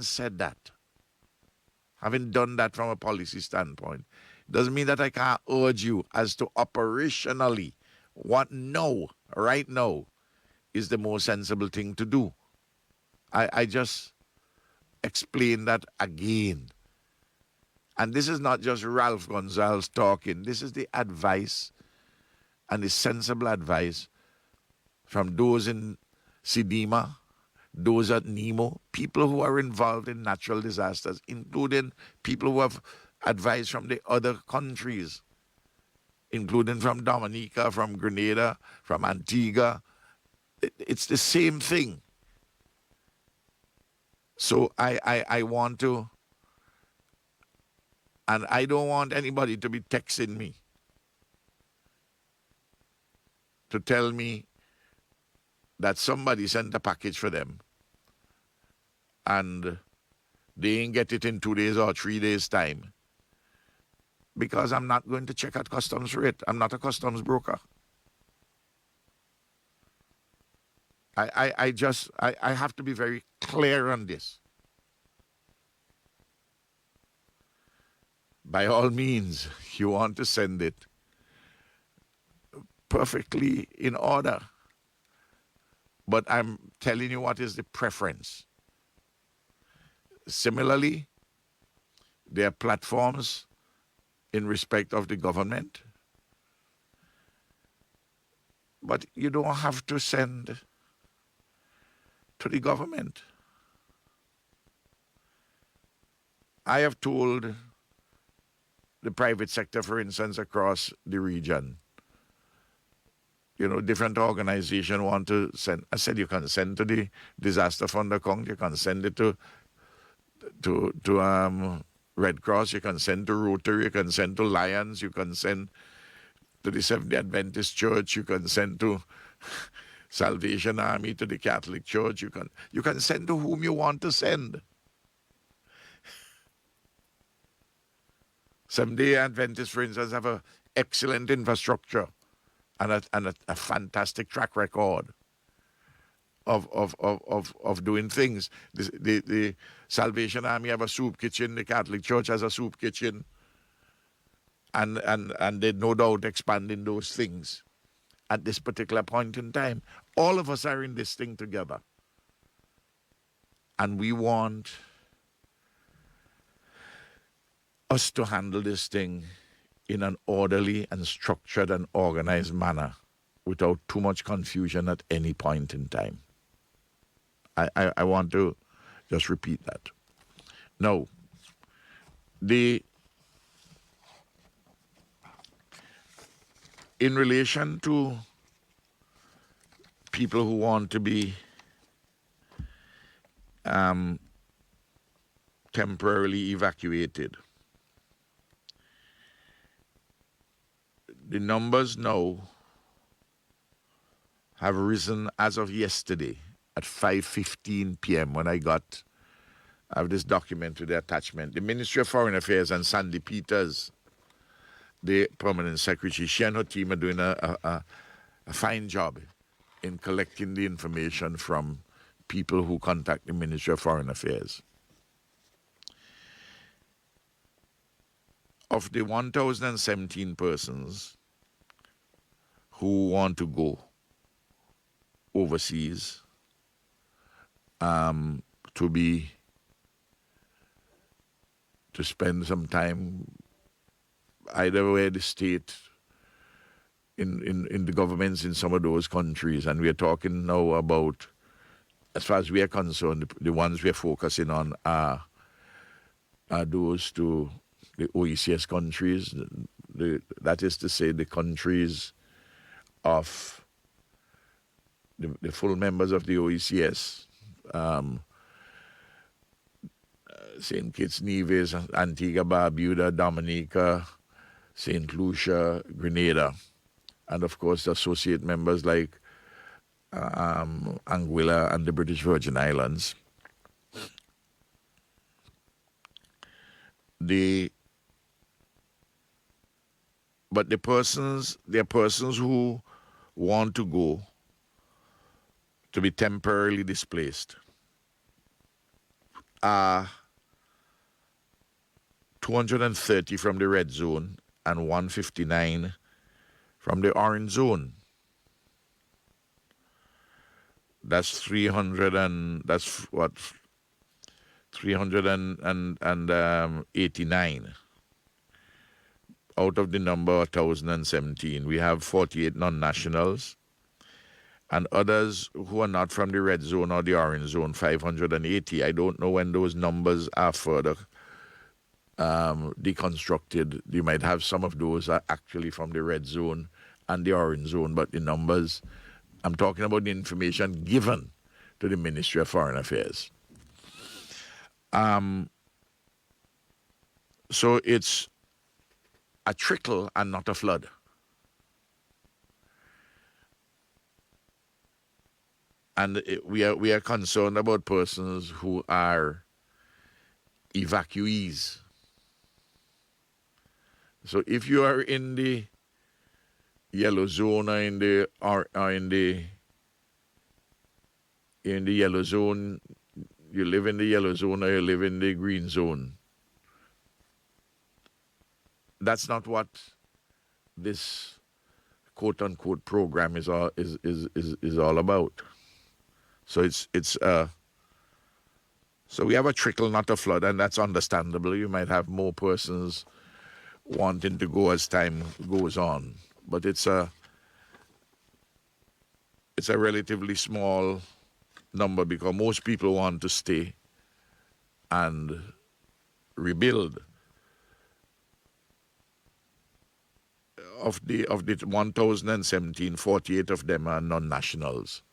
A: said that, having done that from a policy standpoint, doesn't mean that I can't urge you as to operationally what right now, is the most sensible thing to do. I just explain that again. And this is not just Ralph Gonsalves talking. This is the advice and the sensible advice from those in Sidima, those at Nemo, people who are involved in natural disasters, including people who have advice from the other countries, including from Dominica, from Grenada, from Antigua. It's the same thing. So I want to, and I don't want anybody to be texting me to tell me that somebody sent a package for them and they ain't get it in 2 days or 3 days' time, because I'm not going to check at customs for it. I'm not a customs broker. I have to be very clear on this. By all means, you want to send it perfectly in order. But I'm telling you what is the preference. Similarly, there are platforms in respect of the government. But you don't have to send to the government. I have told the private sector, for instance, across the region, different organizations want to send. I said, you can send to the Disaster Fund account, you can send it to Red Cross, you can send to Rotary, you can send to Lions, you can send to the Seventh-day Adventist Church, you can send to Salvation Army, to the Catholic Church, you can send to whom you want to send. Seventh-day Adventists, for instance, have an excellent infrastructure and a fantastic track record of doing things. The Salvation Army have a soup kitchen, the Catholic Church has a soup kitchen, and they're no doubt expanding those things at this particular point in time. All of us are in this thing together. And we want us to handle this thing in an orderly and structured and organized manner without too much confusion at any point in time. I want to just repeat that. Now, in relation to people who want to be temporarily evacuated, the numbers now have risen as of yesterday at 5:15 p.m. when I have this document with the attachment. The Ministry of Foreign Affairs and Sandy Peters, the permanent secretary, she and her team are doing a fine job in collecting the information from people who contact the Ministry of Foreign Affairs. Of the 1,017 persons who want to go overseas to spend some time either where the state in the governments in some of those countries, and we're talking now about, as far as we are concerned, the ones we're focusing on are those to the OECS countries, that is to say the countries of the full members of the OECS, St. Kitts, Nevis, Antigua, Barbuda, Dominica, St. Lucia, Grenada, and of course the associate members like Anguilla and the British Virgin Islands. But there are persons who want to go to be temporarily displaced. 230 from the red zone and 159 from the orange zone. That's 389 out of the number 1,017. We have 48 non-nationals and others who are not from the red zone or the orange zone, 580. I don't know when those numbers are further deconstructed. You might have some of those are actually from the red zone and the orange zone, but the numbers, I'm talking about the information given to the Ministry of Foreign Affairs. So it's a trickle and not a flood. And we are concerned about persons who are evacuees. So if you are in the yellow zone or in the yellow zone, you live in the yellow zone or you live in the green zone, that's not what this quote-unquote program is all about. So so we have a trickle, not a flood, and that's understandable. You might have more persons wanting to go as time goes on, but it's a relatively small number because most people want to stay and rebuild. Of the 1,017, 48 of them are non-nationals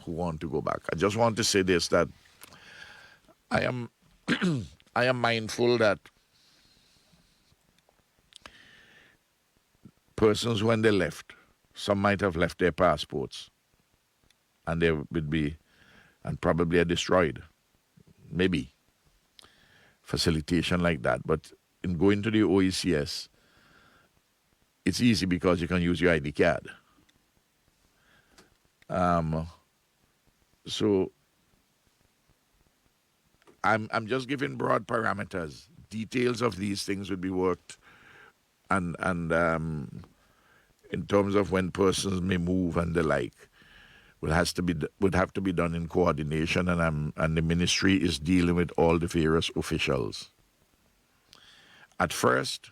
A: who want to go back. I just want to say this, that I am mindful that persons, when they left, some might have left their passports and they would be, and probably are destroyed. Maybe. Facilitation like that. But in going to the OECS, it's easy because you can use your ID card. So I'm just giving broad parameters. Details of these things would be worked, and in terms of when persons may move and the like, would have to be done in coordination, and the ministry is dealing with all the various officials. At first,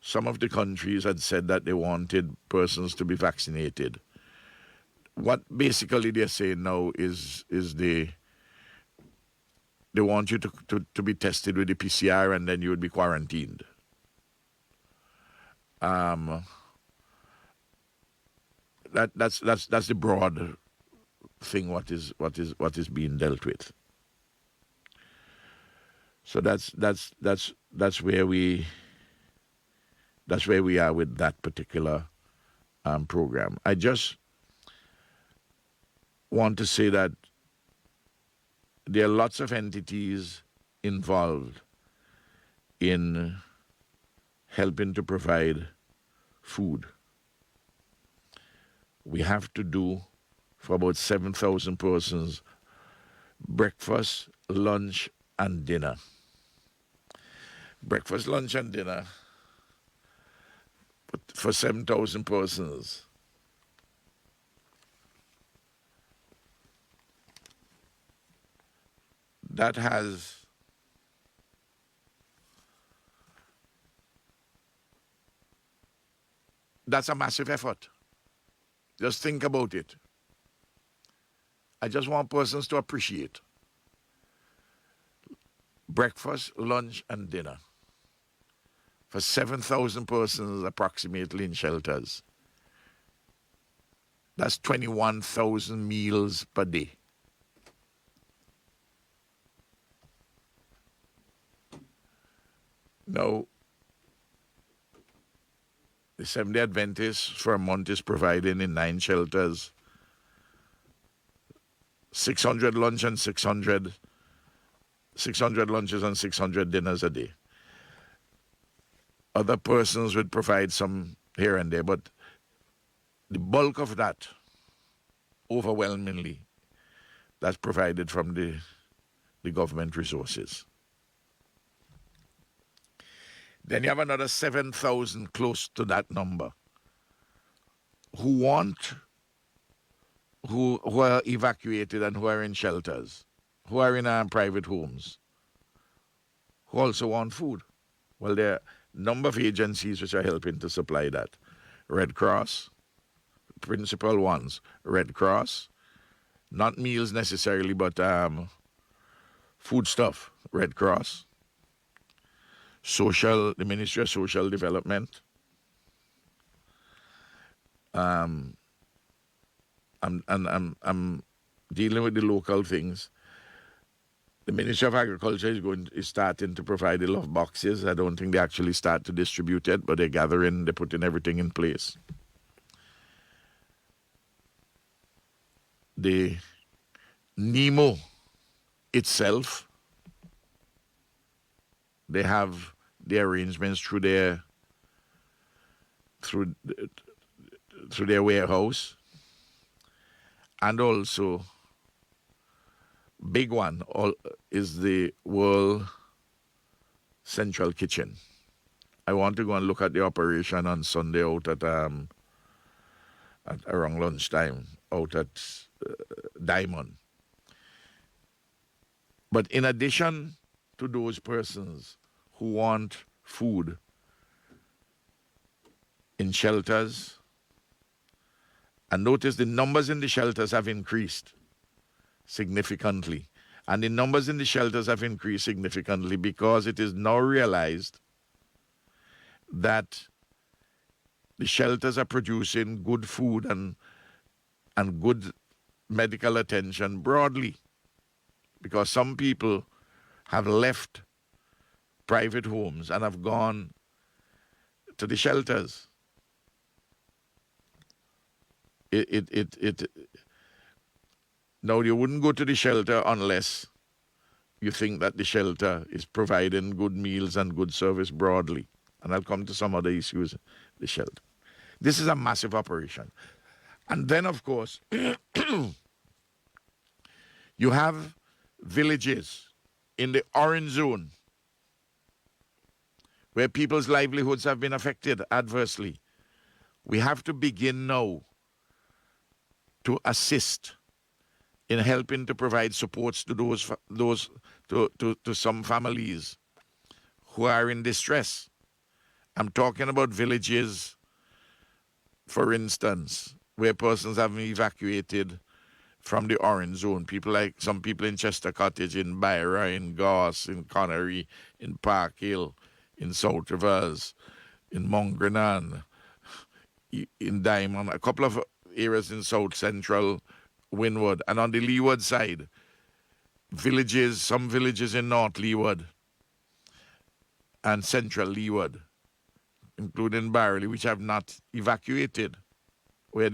A: some of the countries had said that they wanted persons to be vaccinated. What basically they're saying now is they want you to be tested with the PCR and then you would be quarantined. That's the broad thing what is being dealt with. So that's where we are with that particular program. I just want to say that there are lots of entities involved in helping to provide food. We have to do for about 7,000 persons breakfast, lunch, and dinner. Breakfast, lunch, and dinner for 7,000 persons. That's a massive effort. Just think about it. I just want persons to appreciate breakfast, lunch, and dinner for 7,000 persons approximately in shelters. That's 21,000 meals per day. Now, the Seventh-day Adventists for a month is providing in 9 shelters 600 lunch and 600 lunches and 600 dinners a day. Other persons would provide some here and there, but the bulk of that, overwhelmingly, that's provided from the government resources. Then you have another 7,000 close to that number who are evacuated and who are in shelters, who are in private homes, who also want food. Well, there are a number of agencies which are helping to supply that. Red Cross, principal ones. Red Cross, not meals necessarily, but food stuff. Red Cross. The Ministry of Social Development. I'm dealing with the local things. The Ministry of Agriculture is starting to provide the love boxes. I don't think they actually start to distribute it, but they're putting everything in place. The NEMO itself, they have the arrangements through their warehouse, and also big one is the World Central Kitchen. I want to go and look at the operation on Sunday out at around lunchtime out at Diamond. But in addition to those persons who want food in shelters, and notice the numbers in the shelters have increased significantly. And the numbers in the shelters have increased significantly because it is now realized that the shelters are producing good food and good medical attention broadly, because some people have left private homes and have gone to the shelters. Now, you wouldn't go to the shelter unless you think that the shelter is providing good meals and good service broadly. And I'll come to some other issues, the shelter. This is a massive operation. And then, of course, you have villages in the orange zone where people's livelihoods have been affected adversely. We have to begin now to assist in helping to provide supports to those to some families who are in distress. I'm talking about villages, for instance, where persons have been evacuated from the orange zone. People like some people in Chester Cottage, in Byra, in Goss, in Connery, in Park Hill, in South Rivers, in Mongrenan, in Diamond, a couple of areas in South Central Windward, and on the Leeward side, some villages in North Leeward and Central Leeward, including Barley, which have not evacuated, where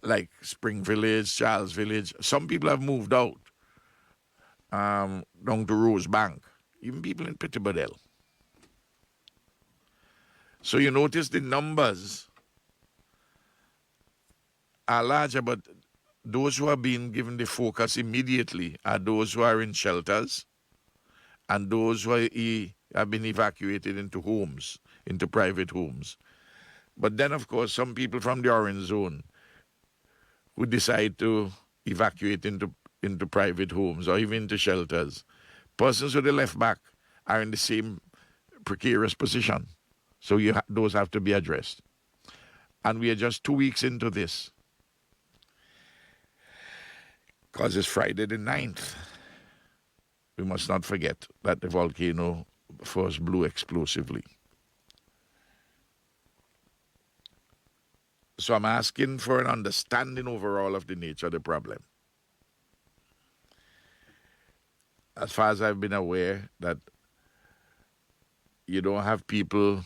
A: like Spring Village, Charles Village, some people have moved out down to Rose Bank, even people in Pettibodell. So you notice the numbers are larger, but those who are being given the focus immediately are those who are in shelters and those who have been evacuated into homes, into private homes. But then, of course, some people from the orange zone who decide to evacuate into private homes or even into shelters, persons who they left back are in the same precarious position. So those have to be addressed. And we are just 2 weeks into this, because it's Friday the 9th. We must not forget that the volcano first blew explosively. So I'm asking for an understanding overall of the nature of the problem. As far as I've been aware, that you don't have people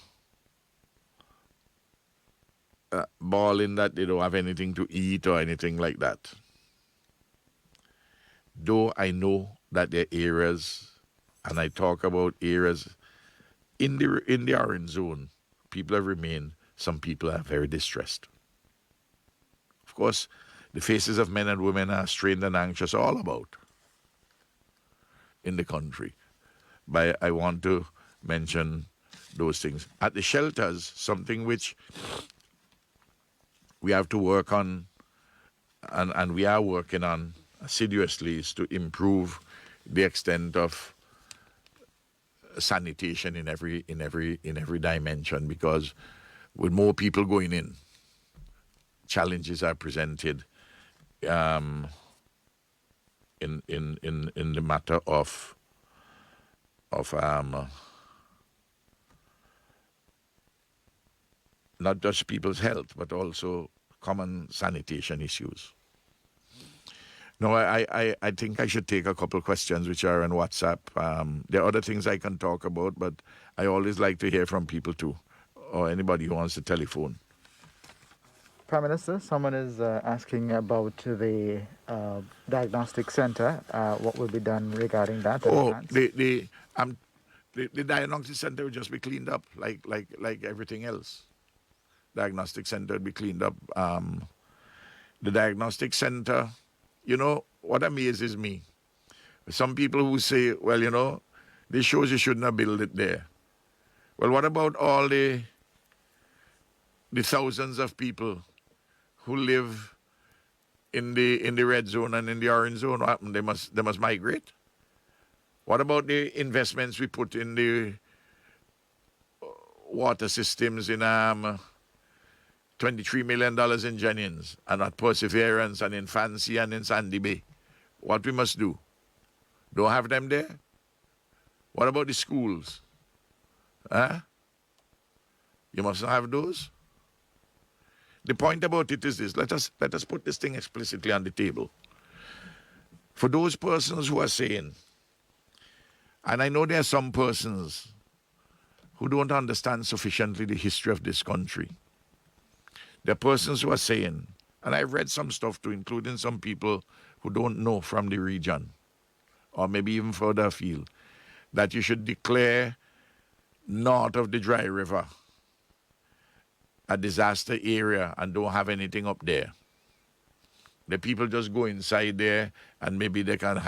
A: bawling that they don't have anything to eat or anything like that. Though I know that there are areas, and I talk about areas in the orange zone, people have remained, some people are very distressed. Of course, the faces of men and women are strained and anxious all about in the country. But I want to mention those things. At the shelters, something which we have to work on, and we are working on assiduously, is to improve the extent of sanitation in every dimension, because with more people going in, challenges are presented in the matter of not just people's health, but also common sanitation issues. No, I think I should take a couple questions which are on WhatsApp. There are other things I can talk about, but I always like to hear from people too, or anybody who wants to telephone.
C: Prime Minister, someone is asking about the diagnostic center. What will be done regarding that?
A: Oh, the diagnostic center will just be cleaned up like everything else. Diagnostic center will be cleaned up. The diagnostic center, what amazes me, some people who say, well, this shows you shouldn't have built it there. Well, what about all the thousands of people who live in the red zone and in the orange zone? What happened? They must migrate. What about the investments we put in the water systems in $23 million in Jennings, and at Perseverance, and in Fancy, and in Sandy Bay? What we must do? Don't have them there? What about the schools? Huh? You must not have those? The point about it is this. Let us put this thing explicitly on the table. For those persons who are saying, and I know there are some persons who don't understand sufficiently the history of this country. There are persons who are saying, and I've read some stuff too, including some people who don't know from the region, or maybe even further afield, that you should declare north of the Dry River a disaster area and don't have anything up there. The people just go inside there and maybe they can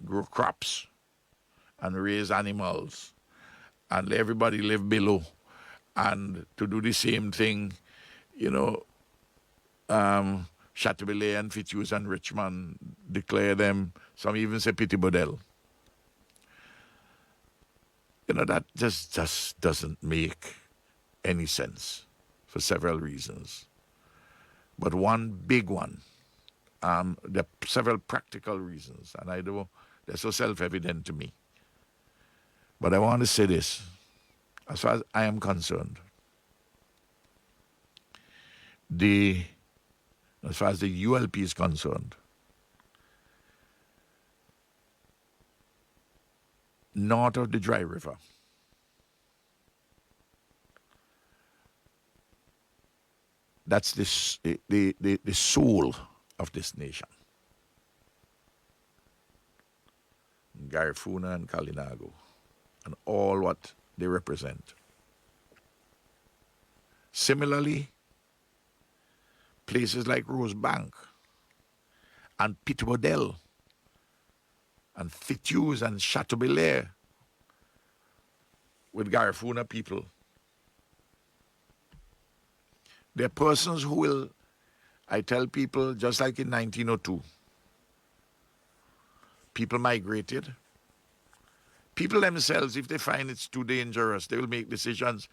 A: grow crops and raise animals and let everybody live below. And to do the same thing, Chateaubriand and Fitzhugh and Richmond declare them, some even say Pettibodell. That just doesn't make any sense for several reasons. But one big one, there are several practical reasons, and they're so self-evident to me. But I want to say this, as far as I am concerned, as far as the ULP is concerned, north of the Dry River, that's the soul of this nation. Garifuna and Kalinago, and all what they represent. Similarly, places like Rosebank and Pitbodel and Fituse and Chateaubelair with Garifuna people. There are persons who will, I tell people, just like in 1902, people migrated. People themselves, if they find it's too dangerous, they will make decisions.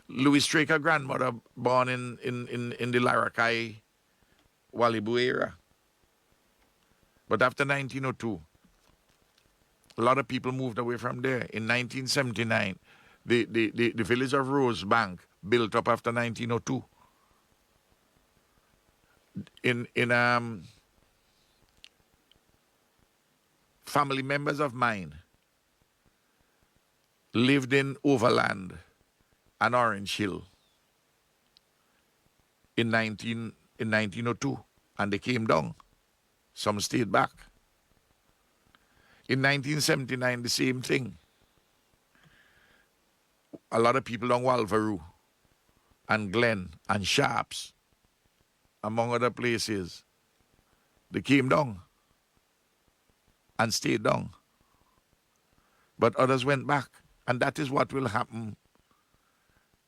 A: Louis Straker grandmother born in the Larakai, Walibu area. But after 1902, a lot of people moved away from there. In 1979, the village of Rosebank built up after 1902. Family members of mine lived in Overland and Orange Hill in 1902, and they came down. Some stayed back. In 1979, the same thing. A lot of people on Walvaroo and Glen and Sharps, among other places, they came down and stayed down. But others went back, and that is what will happen.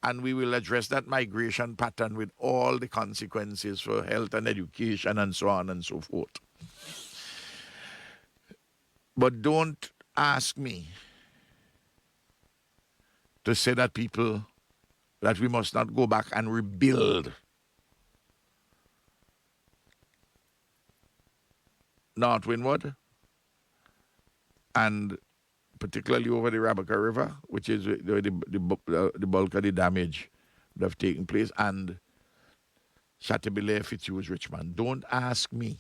A: And we will address that migration pattern with all the consequences for health and education and so on and so forth. But don't ask me to say that we must not go back and rebuild North Windward, and particularly over the Rabaca River, which is the bulk of the damage that have taken place, and Chateaubelair, Fitzhugh, Richmond. Don't ask me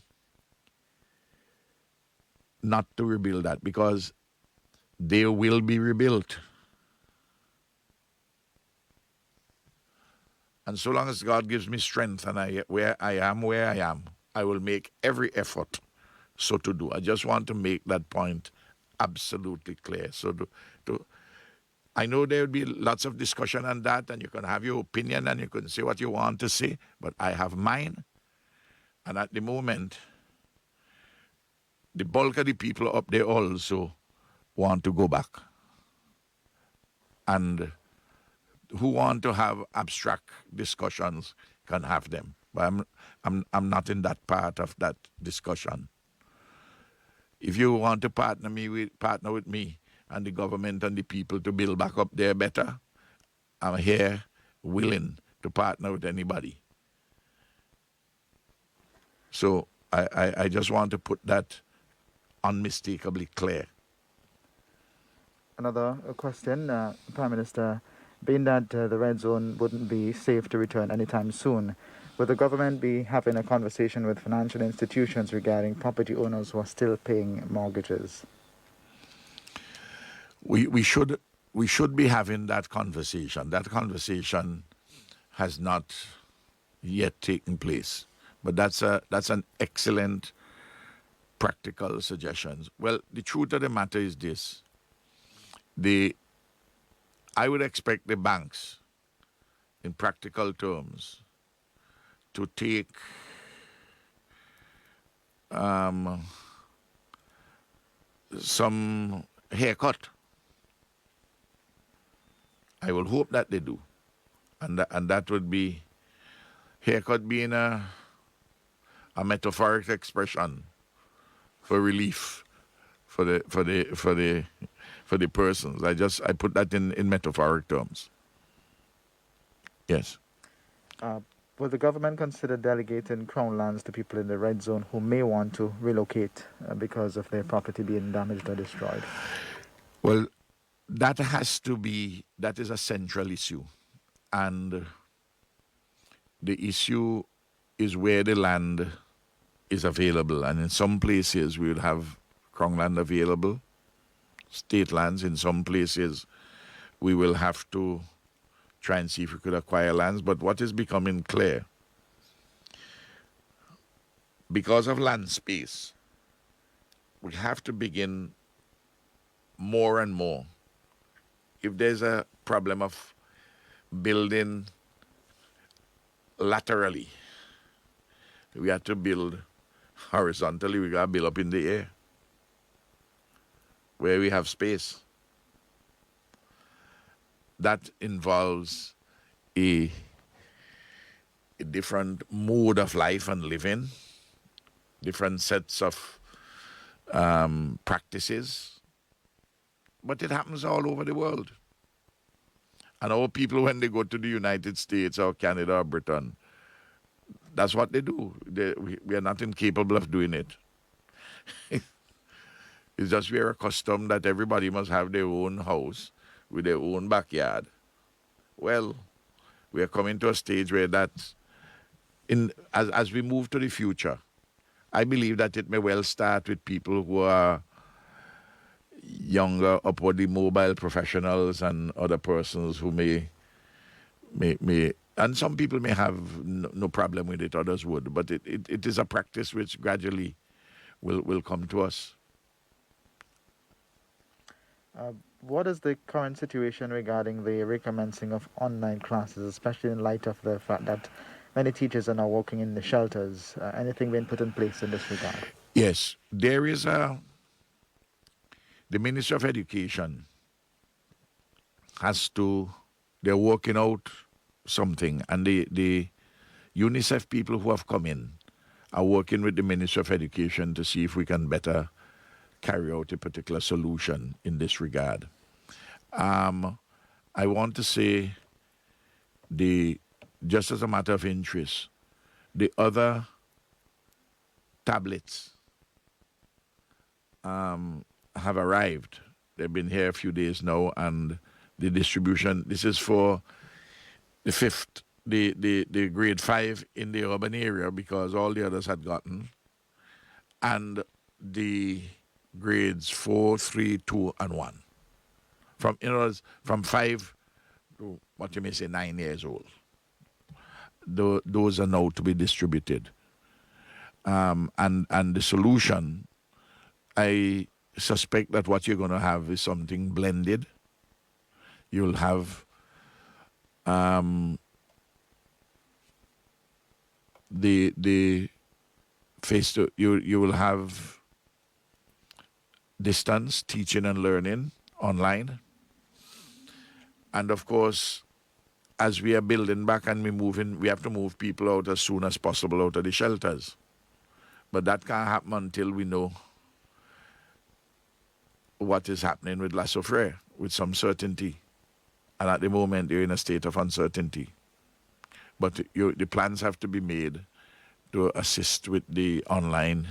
A: not to rebuild that, because they will be rebuilt. And so long as God gives me strength and I am, I will make every effort so to do. I just want to make that point absolutely clear. So I know there will be lots of discussion on that, and you can have your opinion and you can say what you want to say, but I have mine. And at the moment, the bulk of the people up there also want to go back. And who want to have abstract discussions can have them. But I'm not in that part of that discussion. If you want to partner with me and the government and the people to build back up there better, I'm here willing to partner with anybody. So I just want to put that unmistakably clear.
C: Another question, Prime Minister, being that the red zone wouldn't be safe to return anytime soon, will the government be having a conversation with financial institutions regarding property owners who are still paying mortgages?
A: We should be having that conversation. That conversation has not yet taken place, but that's an excellent practical suggestion. Well, the truth of the matter is this: I would expect the banks, in practical terms, to take some haircut. I will hope that they do, and that would be haircut being a metaphoric expression for relief for the for the persons. I put that in metaphoric terms. Yes.
C: Will the government consider delegating crown lands to people in the red zone who may want to relocate because of their property being damaged or destroyed?
A: Well, that is a central issue. And the issue is where the land is available. And in some places, we would have crown land available, state lands. In some places, we will have to try and see if we could acquire lands. But what is becoming clear, because of land space, we have to begin more and more. If there's a problem of building laterally, we have to build horizontally. We got to build up in the air where we have space. That involves a different mode of life and living, different sets of practices. But it happens all over the world. And our people, when they go to the United States or Canada or Britain, that's what they do. We are not incapable of doing it. It's just we are accustomed that everybody must have their own house with their own backyard. Well, we are coming to a stage where as we move to the future, I believe that it may well start with people who are younger, upwardly mobile professionals and other persons who may, and some people may have no problem with it, others would, but it is a practice which gradually will come to us.
C: What is the current situation regarding the recommencing of online classes, especially in light of the fact that many teachers are now working in the shelters? Anything being put in place in this regard?
A: Yes, there is the Ministry of Education they're working out something, and the UNICEF people who have come in are working with the Ministry of Education to see if we can better carry out a particular solution in this regard. I want to say, just as a matter of interest, the other tablets have arrived. They've been here a few days now, and the distribution, this is for the fifth, the grade 5 in the urban area, because all the others had gotten, and the grades 4, 3, 2, and 1. From 5 to what you may say 9 years old. Those are now to be distributed. And the solution, I suspect that what you're going to have is something blended. You'll have the face to you will have distance teaching and learning online. And of course, as we are building back and we have to move people out as soon as possible out of the shelters. But that can't happen until we know what is happening with La Soufriere with some certainty. And at the moment, you're in a state of uncertainty. But the plans have to be made to assist with the online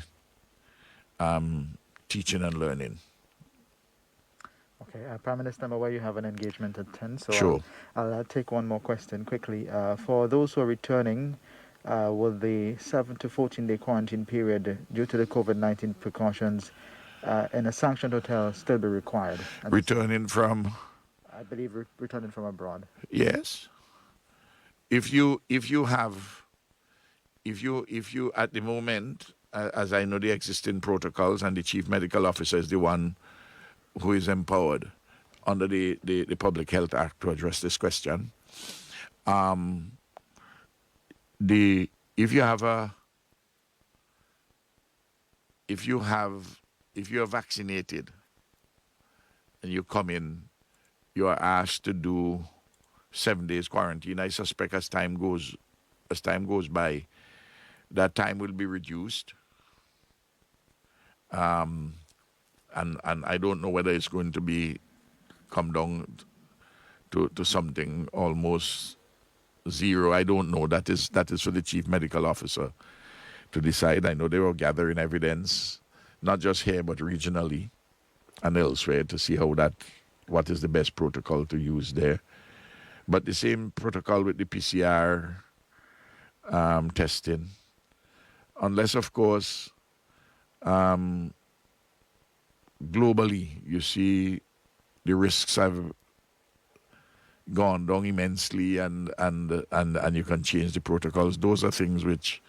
A: teaching and learning.
C: Okay, Prime Minister, I'm aware you have an engagement at 10, so
A: Sure.
C: I'll take one more question quickly. For those who are returning, will the 7 to 14-day quarantine period due to the COVID-19 precautions in a sanctioned hotel still be required?
A: Returning from?
C: I believe returning from abroad.
A: Yes. If you at the moment, as I know the existing protocols, and the chief medical officer is the one who is empowered under the Public Health Act to address this question. If you're vaccinated and you come in, you are asked to do 7 days quarantine. I suspect as time goes by, that time will be reduced. And I don't know whether it's going to be come down to something almost zero. I don't know. That is for the chief medical officer to decide. I know they were gathering evidence, not just here but regionally and elsewhere, to see what is the best protocol to use there. But the same protocol with the PCR testing, unless of course globally you see the risks have gone down immensely, and you can change the protocols. Those are things which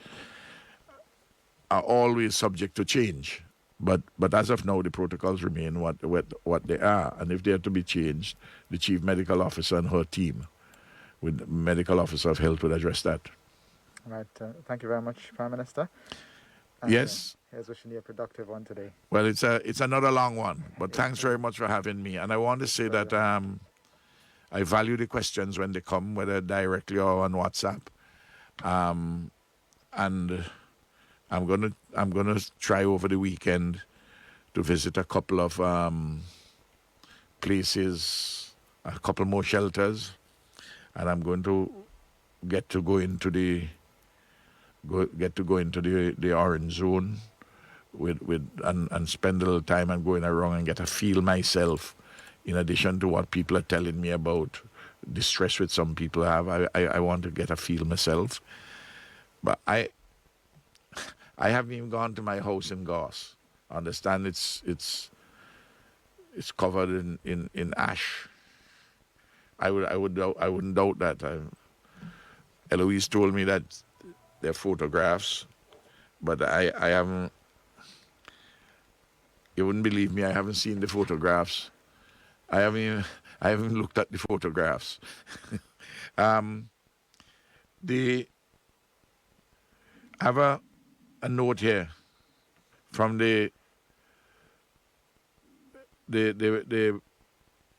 A: are always subject to change. But as of now, the protocols remain what they are. And if they are to be changed, the chief medical officer and her team, with the medical officer of health, would address that.
C: All right. Thank you very much, Prime Minister. And,
A: Yes.
C: Here's wishing you a productive one today.
A: Well, it's another long one, but thanks very much for having me. And I want to say that I value the questions when they come, whether directly or on WhatsApp. And I'm gonna try over the weekend to visit a couple of places, a couple more shelters, and I'm going to get to go into the orange zone and spend a little time and going around and get a feel myself, in addition to what people are telling me about the stress which some people have. I want to get a feel myself. But I haven't even gone to my house in Goss. I understand it's covered in ash. I wouldn't doubt that. Eloise told me that they're photographs, but I haven't. You wouldn't believe me. I haven't seen the photographs. I haven't looked at the photographs. They have a note here from the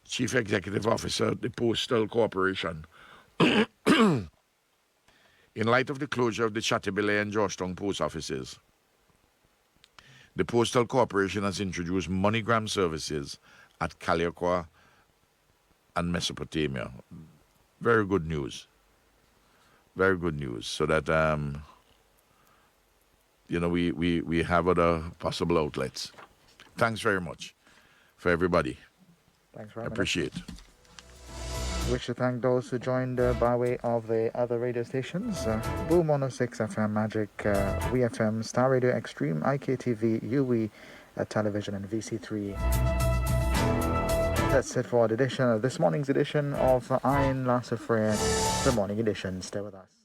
A: chief executive officer, the Postal Corporation. In light of the closure of the Chateaubriand and Georgetown post offices, the Postal Corporation has introduced MoneyGram services at Caliacua and Mesopotamia. Very good news. Very good news. So that we have other possible outlets. Thanks very much for everybody.
C: Thanks very much.
A: Appreciate.
C: Wish to thank those who joined by way of the other radio stations. Boom 106 FM, Magic, WeFM, Star Radio Extreme, IKTV, UE Television, and VC3. That's it for this morning's edition of Iron La Soufriere, the morning edition. Stay with us.